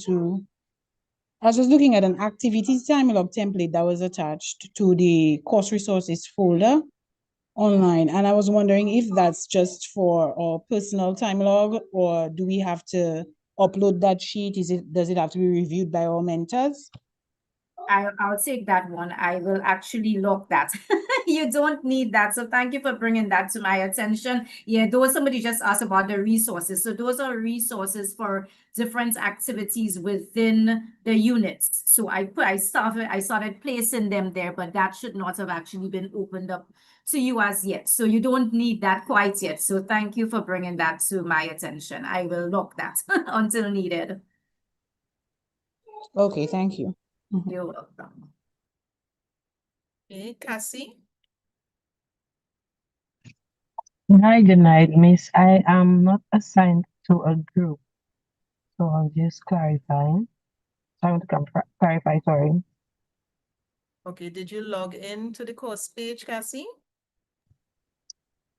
S17: at an activity time log template that was attached to the course resources folder online, and I was wondering if that's just for our personal time log, or do we have to upload that sheet? Does it have to be reviewed by our mentors?
S8: I'll take that one. I will actually lock that. You don't need that. So thank you for bringing that to my attention. Yeah, somebody just asked about the resources. So those are resources for different activities within the units. So I started placing them there, but that should not have actually been opened up to you as yet. So you don't need that quite yet. So thank you for bringing that to my attention. I will lock that until needed.
S17: Okay, thank you.
S8: You're welcome.
S2: Okay, Cassie?
S10: Hi, good night, Miss. I am not assigned to a group, so I'll just clarify. I want to clarify, sorry.
S2: Okay, did you log in to the course page, Cassie?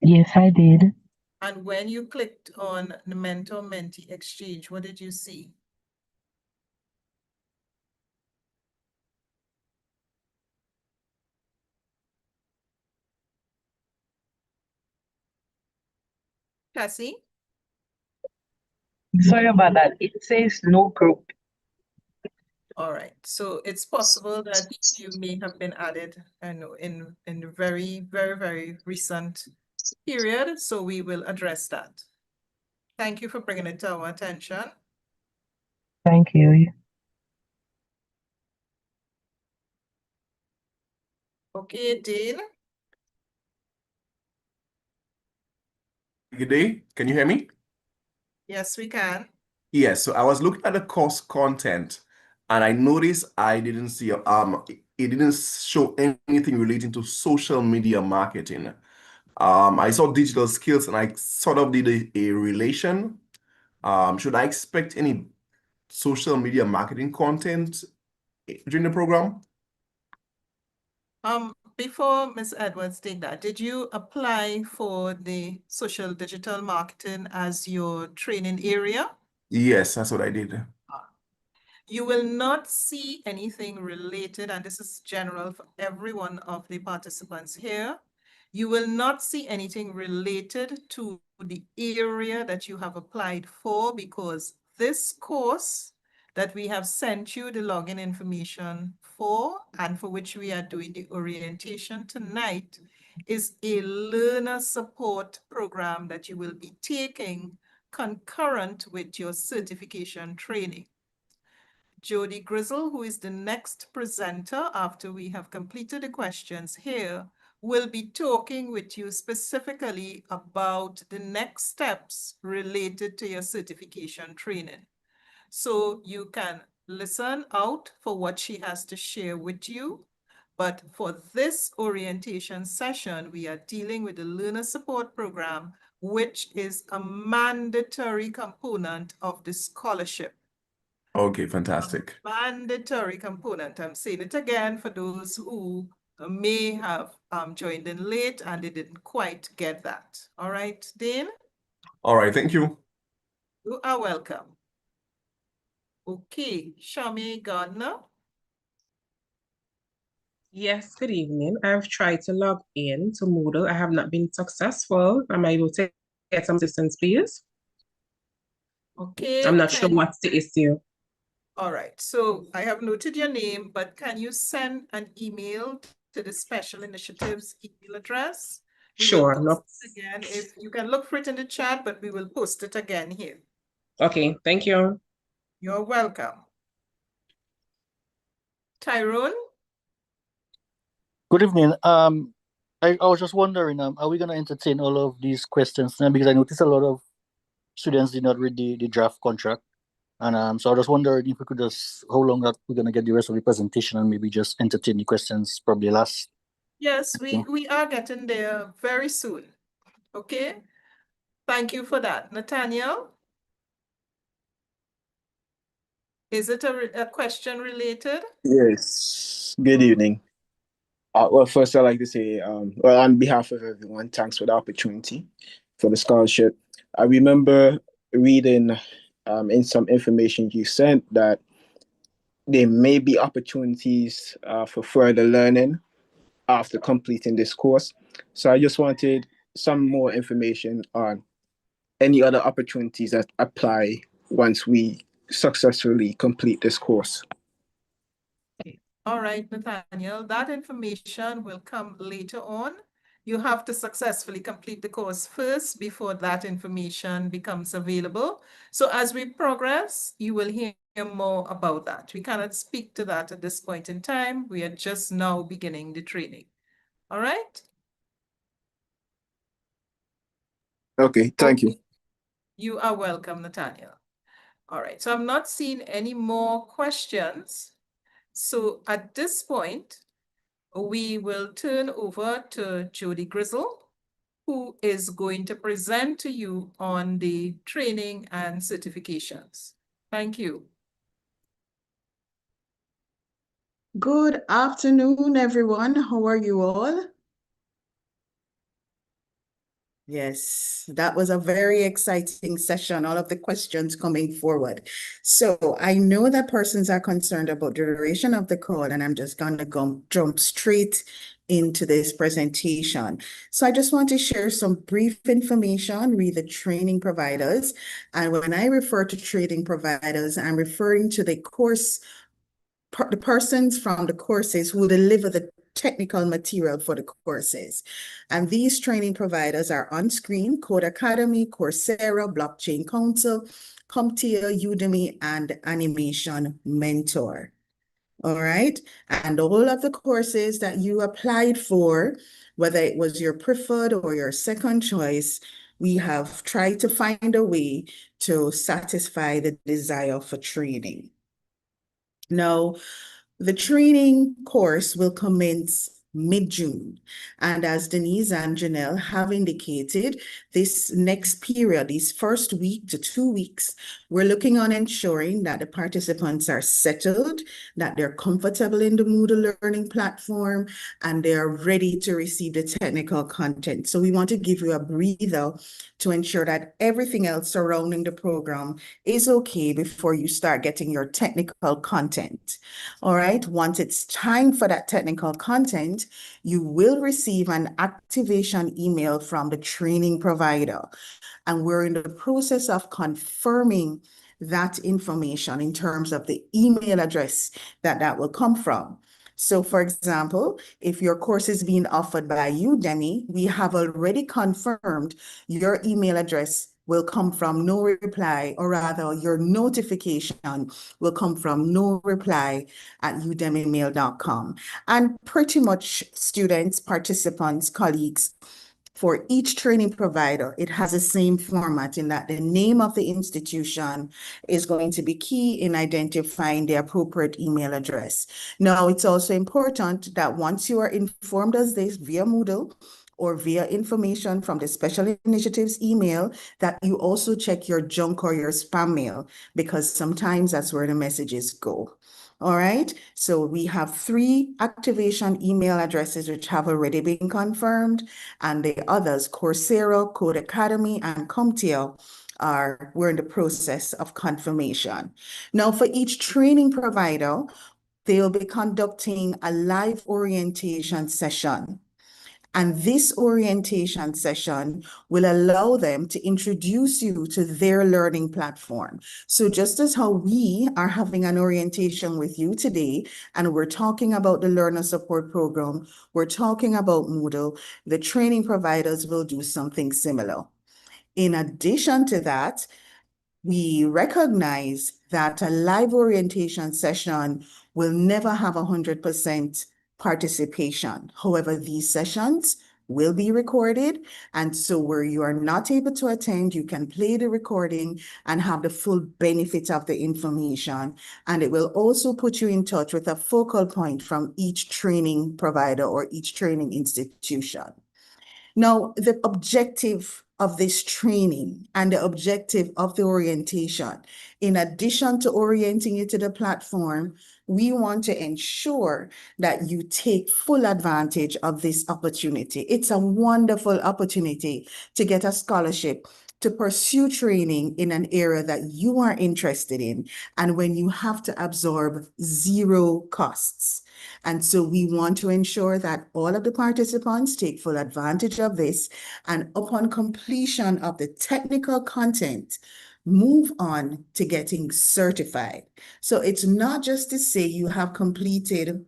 S10: Yes, I did.
S2: And when you clicked on the mentor-mentee exchange, what did you see? Cassie?
S10: Sorry about that. It says no group.
S2: All right, so it's possible that you may have been added, I know, in very, very, very recent period, so we will address that. Thank you for bringing it to our attention.
S10: Thank you.
S2: Okay, Dean.
S18: Good day. Can you hear me?
S2: Yes, we can.
S18: Yes. So I was looking at the course content, and I noticed I didn't see it didn't show anything relating to social media marketing. I saw digital skills, and I sort of did a relation. Should I expect any social media marketing content during the program?
S2: Before Ms. Edwards did that, did you apply for the social digital marketing as your training area?
S18: Yes, that's what I did.
S2: You will not see anything related, and this is general for every one of the participants here. You will not see anything related to the area that you have applied for, because this course that we have sent you the login information for, and for which we are doing the orientation tonight, is a learner support program that you will be taking concurrent with your certification training. Jody Grizzle, who is the next presenter after we have completed the questions here, will be talking with you specifically about the next steps related to your certification training. So you can listen out for what she has to share with you. But for this orientation session, we are dealing with the Learner Support Program, which is a mandatory component of the scholarship.
S18: Okay, fantastic.
S2: Mandatory component. I'm saying it again for those who may have joined in late and they didn't quite get that. All right, Dane?
S18: All right, thank you.
S2: You are welcome. Okay, Shami Gardner.
S19: Yes, good evening. I've tried to log in to Moodle. I have not been successful. Am I able to get some assistance, please?
S2: Okay.
S19: I'm not sure what's the issue.
S2: All right, so I have noted your name, but can you send an email to the Special Initiatives email address? We will
S19: Sure.
S2: post
S19: No.
S2: it again. If you can look for it in the chat, but we will post it again here.
S19: Okay, thank you.
S2: You're welcome. Tyrone?
S20: Good evening. I was just wondering, are we going to entertain all of these questions now? Because I noticed a lot of students did not read the draft contract. And so I was just wondering if we could just, how long that we're going to get the rest of the presentation and maybe just entertain the questions probably last.
S2: Yes, we are getting there very soon. Okay. Thank you for that. Nathaniel? Is it a question related?
S21: Yes, good evening. Well, first I'd like to say, well, on behalf of everyone, thanks for the opportunity for the scholarship. I remember reading in some information you sent that there may be opportunities for further learning after completing this course. So I just wanted some more information on any other opportunities that apply once we successfully complete this course.
S2: All right, Nathaniel, that information will come later on. You have to successfully complete the course first before that information becomes available. So as we progress, you will hear more about that. We cannot speak to that at this point in time. We are just now beginning the training. All right?
S21: Okay, thank you.
S2: You are welcome, Nathaniel. All right, so I'm not seeing any more questions. So at this point, we will turn over to Jody Grizzle, who is going to present to you on the training and certifications. Thank you.
S11: Good afternoon, everyone. How are you all? Yes, that was a very exciting session, all of the questions coming forward. So I know that persons are concerned about the duration of the call, and I'm just going to jump straight into this presentation. So I just want to share some brief information with the training providers. And when I refer to training providers, I'm referring to the persons from the courses who deliver the technical material for the courses. And these training providers are on screen: Code Academy, Coursera, Blockchain Council, CompTIA, Udemy, and Animation Mentor. All right. And all of the courses that you applied for, whether it was your preferred or your second choice, we have tried to find a way to satisfy the desire for training. Now, the training course will commence mid-June. And as Denise and Janelle have indicated, this next period, these first week to 2 weeks, we're looking on ensuring that the participants are settled, that they're comfortable in the Moodle learning platform, and they are ready to receive the technical content. So we want to give you a breather to ensure that everything else surrounding the program is okay before you start getting your technical content. All right, once it's time for that technical content, you will receive an activation email from the training provider. And we're in the process of confirming that information in terms of the email address that will come from. So for example, if your course is being offered by Udemy, we have already confirmed your email address will come from no reply, or rather your notification will come from no reply at udemymail.com. And pretty much students, participants, colleagues, for each training provider, it has the same format in that the name of the institution is going to be key in identifying the appropriate email address. Now, it's also important that once you are informed as this via Moodle or via information from the Special Initiatives email, that you also check your junk or your spam mail, because sometimes that's where the messages go. All right, so we have 3 activation email addresses which have already been confirmed, and the others, Coursera, Code Academy, and CompTIA, we're in the process of confirmation. Now, for each training provider, they'll be conducting a live orientation session. And this orientation session will allow them to introduce you to their learning platform. So just as how we are having an orientation with you today, and we're talking about the Learner Support Program, we're talking about Moodle, the training providers will do something similar. In addition to that, we recognize that a live orientation session will never have 100% participation. However, these sessions will be recorded, and so where you are not able to attend, you can play the recording and have the full benefit of the information. And it will also put you in touch with a focal point from each training provider or each training institution. Now, the objective of this training and the objective of the orientation, in addition to orienting you to the platform, we want to ensure that you take full advantage of this opportunity. It's a wonderful opportunity to get a scholarship, to pursue training in an area that you are interested in, and when you have to absorb 0 costs. And so we want to ensure that all of the participants take full advantage of this, and upon completion of the technical content, move on to getting certified. So it's not just to say you have completed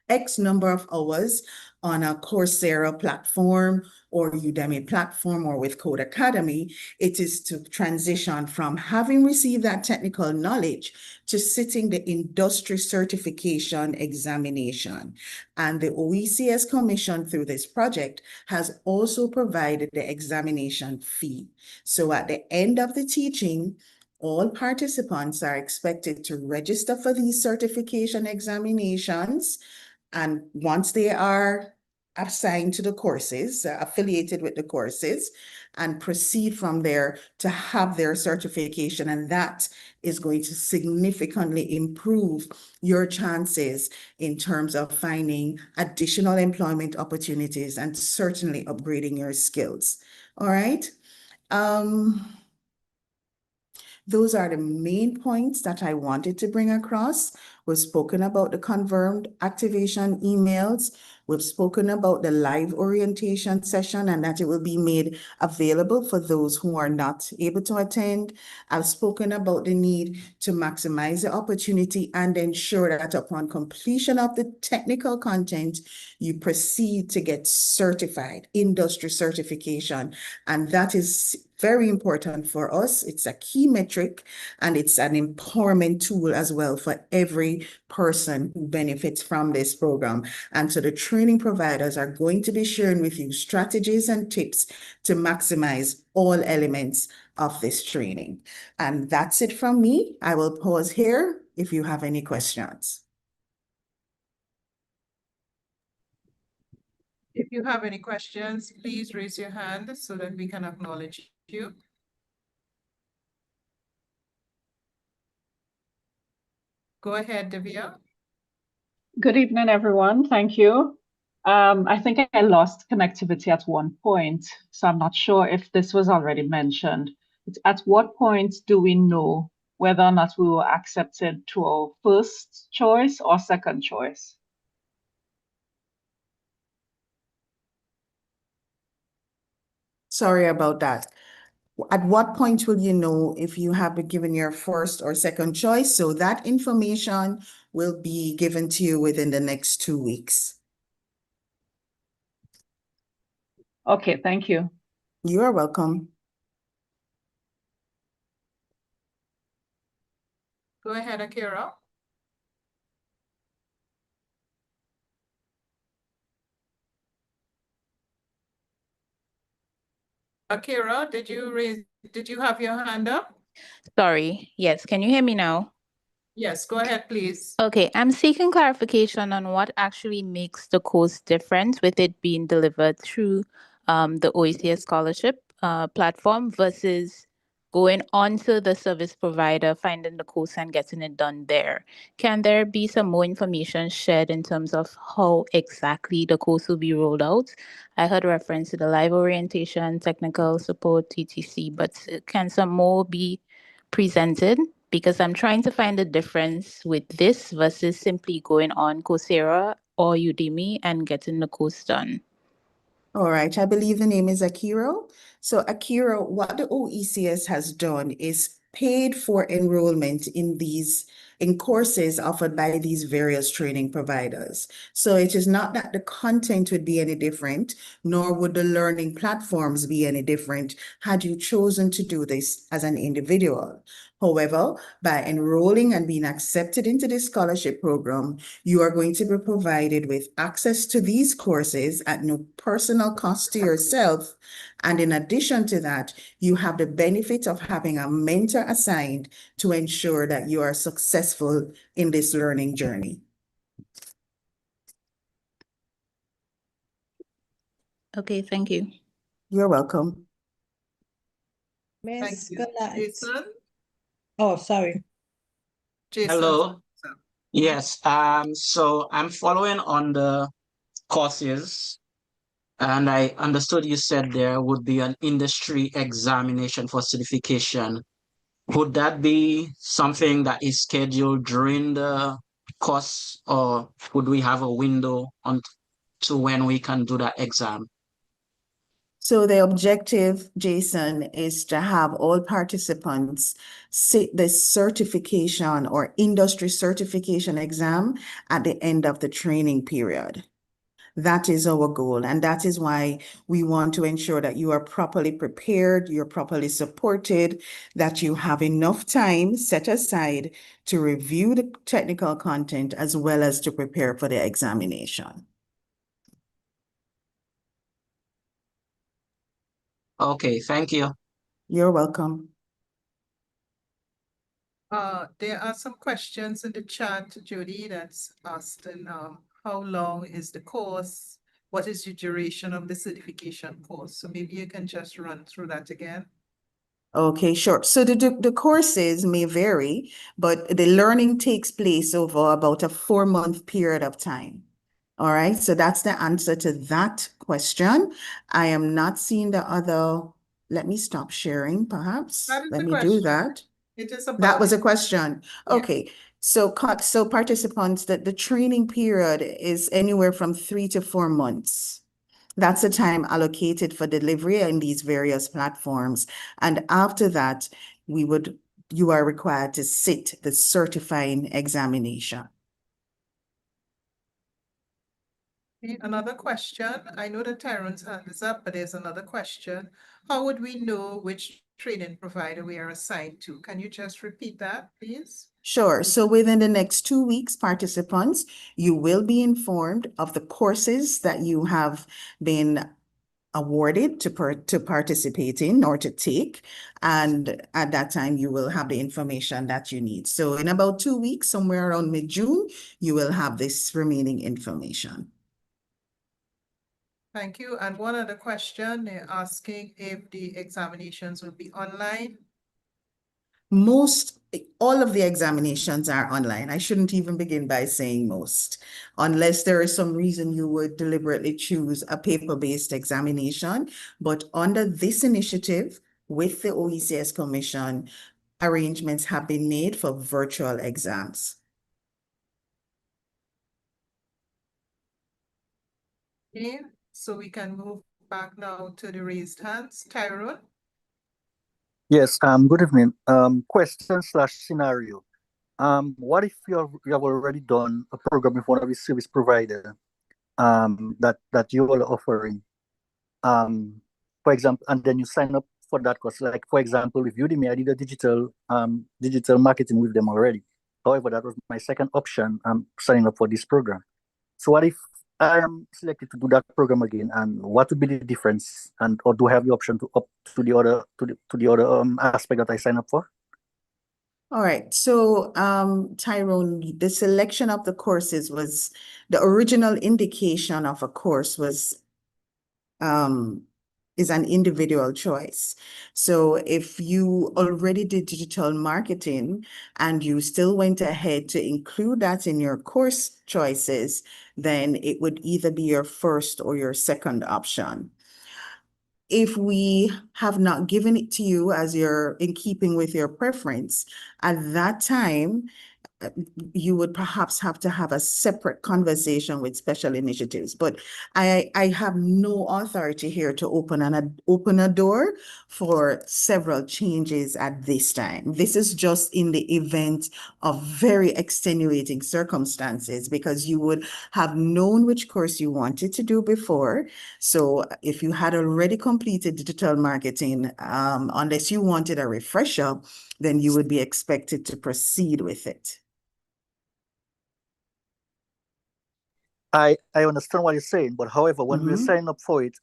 S11: X number of hours on a Coursera platform or Udemy platform or with Code Academy. It is to transition from having received that technical knowledge to sitting the industry certification examination. And the OECS Commission through this project has also provided the examination fee. So at the end of the teaching, all participants are expected to register for these certification examinations. And once they are assigned to the courses, affiliated with the courses, and proceed from there to have their certification. And that is going to significantly improve your chances in terms of finding additional employment opportunities and certainly upgrading your skills. All right. Those are the main points that I wanted to bring across. We've spoken about the confirmed activation emails. We've spoken about the live orientation session and that it will be made available for those who are not able to attend. I've spoken about the need to maximize the opportunity and ensure that upon completion of the technical content, you proceed to get certified, industry certification. And that is very important for us. It's a key metric and it's an empowerment tool as well for every person who benefits from this program. And so the training providers are going to be sharing with you strategies and tips to maximize all elements of this training. And that's it from me. I will pause here if you have any questions.
S2: If you have any questions, please raise your hand so that we can acknowledge you. Go ahead, Divya.
S1: Good evening, everyone. Thank you. I think I lost connectivity at one point, so I'm not sure if this was already mentioned. At what point do we know whether or not we were accepted to our first choice or second choice?
S11: Sorry about that. At what point will you know if you have been given your first or second choice? So that information will be given to you within the next 2 weeks.
S1: Okay, thank you.
S11: You are welcome.
S2: Go ahead, Akira. Akira, did you have your hand up?
S22: Sorry. Yes. Can you hear me now?
S2: Yes, go ahead, please.
S22: Okay. I'm seeking clarification on what actually makes the course different with it being delivered through the OECS scholarship platform versus going onto the service provider, finding the course and getting it done there. Can there be some more information shared in terms of how exactly the course will be rolled out? I heard reference to the live orientation, technical support, TTC, but can some more be presented? Because I'm trying to find the difference with this versus simply going on Coursera or Udemy and getting the course done.
S11: All right, I believe the name is Akiro. So Akiro, what the OECS has done is paid for enrollment in courses offered by these various training providers. So it is not that the content would be any different, nor would the learning platforms be any different had you chosen to do this as an individual. However, by enrolling and being accepted into this scholarship program, you are going to be provided with access to these courses at no personal cost to yourself. And in addition to that, you have the benefit of having a mentor assigned to ensure that you are successful in this learning journey.
S22: Okay, thank you.
S11: You're welcome.
S2: Thank
S23: Miss
S2: you.
S23: Galat.
S2: Jason?
S23: Oh, sorry.
S2: Jason.
S12: Hello. Yes. So I'm following on the courses, and I understood you said there would be an industry examination for certification. Would that be something that is scheduled during the course, or would we have a window on to when we can do that exam?
S11: So the objective, Jason, is to have all participants sit the certification or industry certification exam at the end of the training period. That is our goal. And that is why we want to ensure that you are properly prepared, you're properly supported, that you have enough time set aside to review the technical content as well as to prepare for the examination.
S12: Okay, thank you.
S11: You're welcome.
S2: There are some questions in the chat, Judy, that's asking how long is the course? What is the duration of the certification course? So maybe you can just run through that again.
S11: Okay, sure. So the courses may vary, but the learning takes place over about a 4-month period of time. All right, so that's the answer to that question. I am not seeing the other. Let me stop sharing, perhaps.
S2: That is
S11: Let
S2: the
S11: me do
S2: question.
S11: that.
S2: It is
S11: That
S2: about
S11: was a
S2: it.
S11: question.
S2: Yeah.
S11: Okay, So participants, the training period is anywhere from 3 to 4 months. That's the time allocated for delivery in these various platforms. And after that, you are required to sit the certifying examination.
S2: Okay, another question. I know that Tyrone's hand is up, but there's another question. How would we know which training provider we are assigned to? Can you just repeat that, please?
S11: Sure. So within the next 2 weeks, participants, you will be informed of the courses that you have been awarded to participate in or to take. And at that time, you will have the information that you need. So in about 2 weeks, somewhere around mid-June, you will have this remaining information.
S2: Thank you. And one other question, they're asking if the examinations will be online.
S11: All of the examinations are online. I shouldn't even begin by saying most, unless there is some reason you would deliberately choose a paper-based examination. But under this initiative with the OECS Commission, arrangements have been made for virtual exams.
S2: Okay, so we can move back now to the raised hands. Tyrone?
S20: Yes, good evening. Question slash scenario. What if you have already done a program with one of the service provider that you are offering? For example, and then you sign up for that course. Like for example, with Udemy, I did a digital marketing with them already. However, that was my second option. I'm signing up for this program. So what if I am selected to do that program again, and what would be the difference? And or do I have the option to opt to the other aspect that I sign up for?
S11: All right. So, Tyrone, the selection of the courses was the original indication of a course is an individual choice. So if you already did digital marketing and you still went ahead to include that in your course choices, then it would either be your first or your second option. If we have not given it to you as you're in keeping with your preference, at that time, you would perhaps have to have a separate conversation with special initiatives. But I have no authority here to open a door for several changes at this time. This is just in the event of very extenuating circumstances, because you would have known which course you wanted to do before. So if you had already completed digital marketing, unless you wanted a refresher, then you would be expected to proceed with it.
S20: I understand what you're saying, but however, when we sign up for it,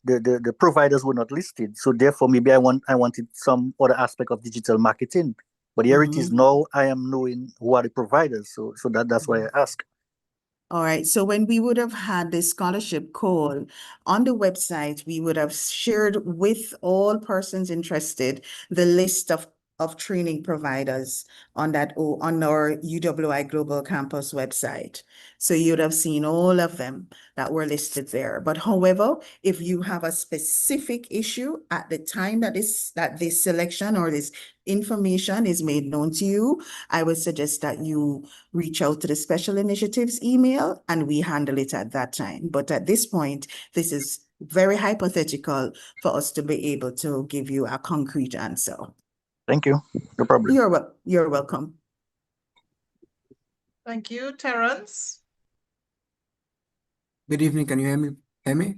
S20: the providers were not listed. So therefore, maybe I wanted some other aspect of digital marketing. But here it is now. I am knowing who are the providers. So that's why I ask.
S11: All right. So when we would have had the scholarship call on the website, we would have shared with all persons interested the list of training providers on our UWI Global Campus website. So you'd have seen all of them that were listed there. But however, if you have a specific issue at the time that this selection or this information is made known to you, I would suggest that you reach out to the special initiatives email and we handle it at that time. But at this point, this is very hypothetical for us to be able to give you a concrete answer.
S20: Thank you. No problem.
S11: You're welcome.
S2: Thank you. Terrence?
S3: Good evening. Can you hear me?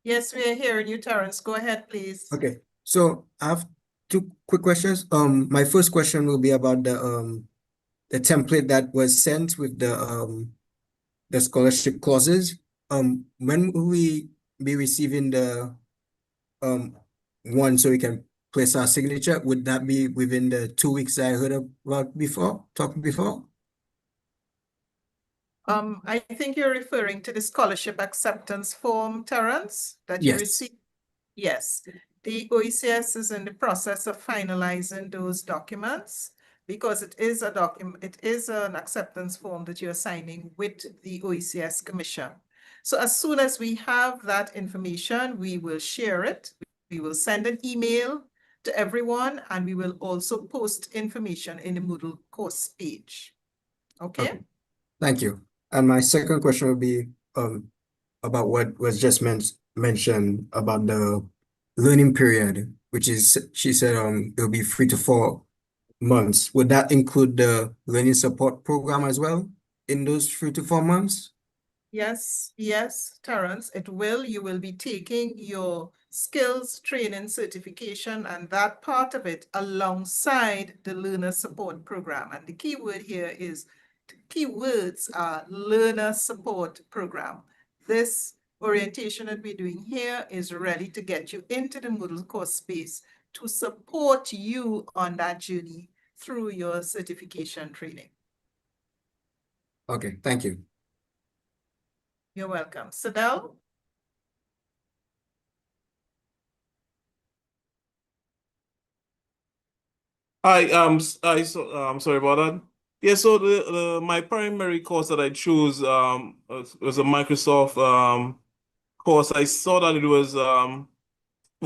S2: Yes, we are hearing you, Terrence. Go ahead, please.
S3: Okay. So I have two quick questions. My first question will be about the template that was sent with the scholarship clauses. When will we be receiving the one so we can place our signature? Would that be within the 2 weeks I heard about talked before?
S2: I think you're referring to the scholarship acceptance form, Terrence, that you
S3: Yes.
S2: received. Yes, the OECS is in the process of finalizing those documents because it is an acceptance form that you're signing with the OECS Commission. So as soon as we have that information, we will share it. We will send an email to everyone, and we will also post information in the Moodle course page. Okay?
S3: Thank you. And my second question would be about what was just mentioned about the learning period, which is, she said it'll be 3 to 4 months. Would that include the learning support program as well in those 3 to 4 months?
S2: Yes, yes, Terence, it will. You will be taking your skills training certification and that part of it alongside the learner support program. And the key word here is, the key words are learner support program. This orientation that we're doing here is ready to get you into the Moodle course space to support you on that journey through your certification training.
S3: Okay, thank you.
S2: You're welcome. Sadel?
S4: Hi, I'm sorry about that. Yeah, so my primary course that I chose was a Microsoft course. I saw that it was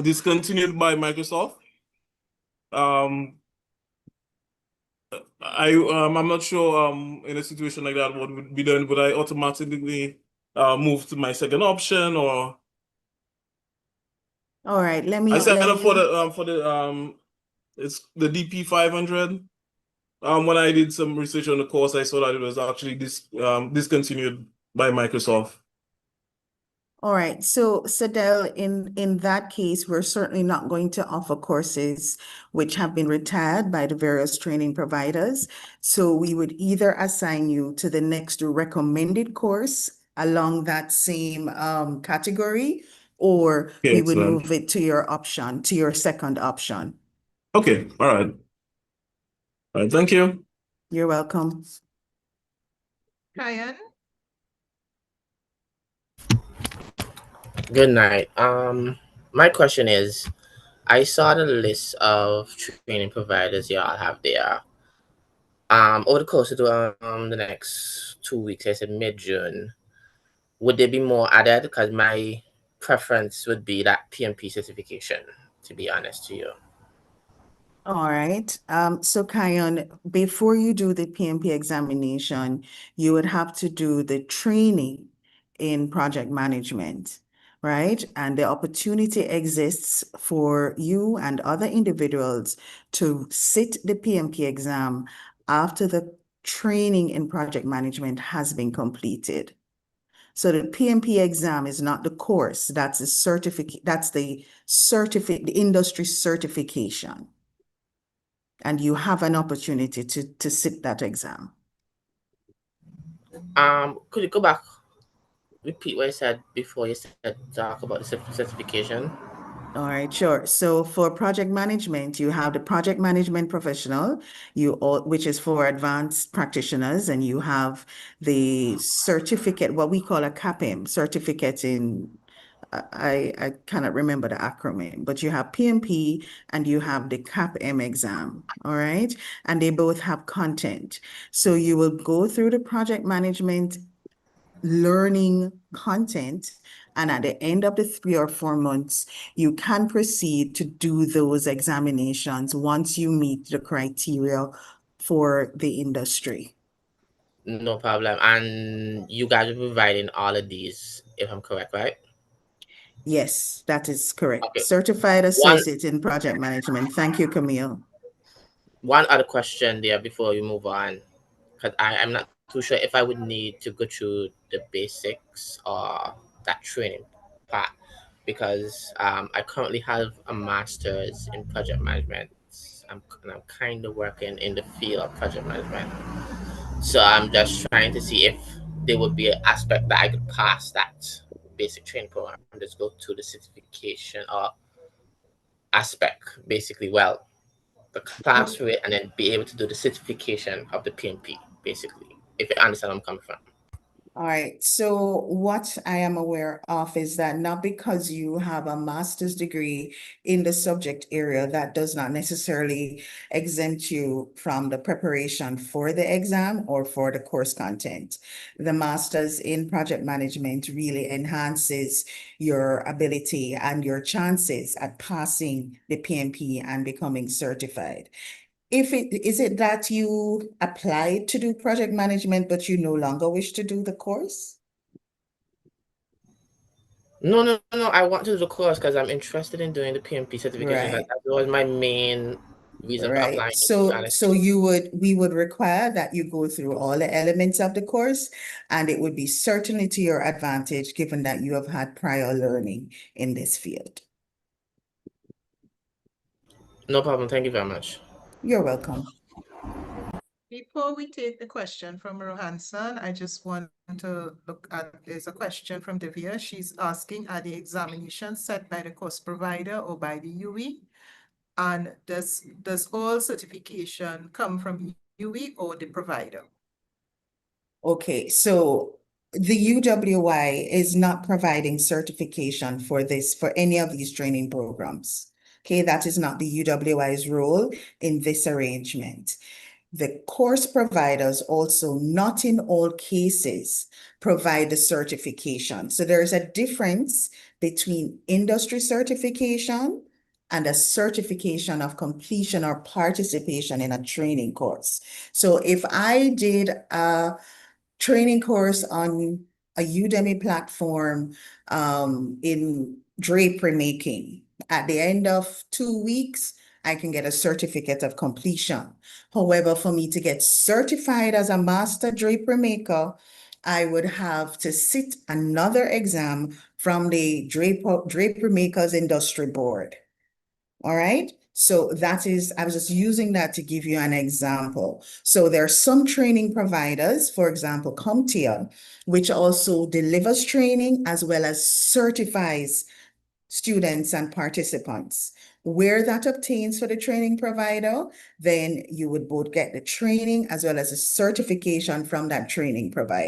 S4: discontinued by Microsoft. I'm not sure in a situation like that what would be done. Would I automatically move to my second option, or
S11: All right,
S4: I signed up for the it's the DP 500. When I did some research on the course, I saw that it was actually discontinued by Microsoft.
S11: All right, so Sadell, in that case, we're certainly not going to offer courses which have been retired by the various training providers. So we would either assign you to the next recommended course along that same category, or
S4: Okay,
S11: we would
S4: excellent.
S11: move it to your option, to your second option.
S4: Okay, all right. All right, thank you.
S11: You're welcome.
S2: Kyan?
S6: Good night. My question is, I saw the list of training providers y'all have there. Over the course of the next 2 weeks, I said mid-June, would there be more added? Because my preference would be that PMP certification, to be honest to you.
S11: All right. So Kion, before you do the PMP examination, you would have to do the training in project management, right? And the opportunity exists for you and other individuals to sit the PMP exam after the training in project management has been completed. So the PMP exam is not the course, that's the certificate, the industry certification. And you have an opportunity to sit that exam.
S6: Could you go back, repeat what you said before you said talk about the certification?
S11: All right, sure. So for project management, you have the project management professional, which is for advanced practitioners, and you have the certificate, what we call a CAPM, certificate in, I cannot remember the acronym, but you have PMP and you have the CAPM exam, all right? And they both have content. So you will go through the project management learning content, and at the end of the 3 or 4 months, you can proceed to do those examinations once you meet the criteria for the industry.
S6: No problem. And you guys are providing all of these, if I'm correct, right?
S11: Yes, that is correct.
S6: Okay.
S11: Certified Associate in Project Management. Thank you, Camille.
S6: One other question there before we move on, because I'm not too sure if I would need to go through the basics or that training part, because I currently have a master's in project management. I'm kind of working in the field of project management. So I'm just trying to see if there would be an aspect that I could pass that basic training program and just go to the certification or aspect, basically. Well, the class for it and then be able to do the certification of the PMP, basically, if you understand where I'm coming from.
S11: All right, so what I am aware of is that not because you have a master's degree in the subject area, that does not necessarily exempt you from the preparation for the exam or for the course content. The master's in project management really enhances your ability and your chances at passing the PMP and becoming certified. Is it that you applied to do project management, but you no longer wish to do the course?
S6: No. I want to do the course because I'm interested in doing the PMP certification.
S11: Right.
S6: That was my main reason for applying.
S11: Right.
S6: To be honest.
S11: So we would require that you go through all the elements of the course, and it would be certainly to your advantage, given that you have had prior learning in this field.
S6: No problem. Thank you very much.
S11: You're welcome.
S2: Before we take the question from Rohanson, I just want to look at, there's a question from Divya. She's asking, are the examinations set by the course provider or by the UE? And does all certification come from UE or the provider?
S11: Okay, so the UWI is not providing certification for any of these training programs. Okay, that is not the UWI's role in this arrangement. The course providers also, not in all cases, provide the certification. So there's a difference between industry certification and a certification of completion or participation in a training course. So if I did a training course on a Udemy platform in drapery making, at the end of 2 weeks, I can get a certificate of completion. However, for me to get certified as a master drapery maker, I would have to sit another exam from the Drapery Makers Industry Board. All right. So I was just using that to give you an example. So there are some training providers, for example, CompTIA, which also delivers training as well as certifies students and participants. Where that obtains for the training provider, then you would both get the training as well as a certification from that training provider.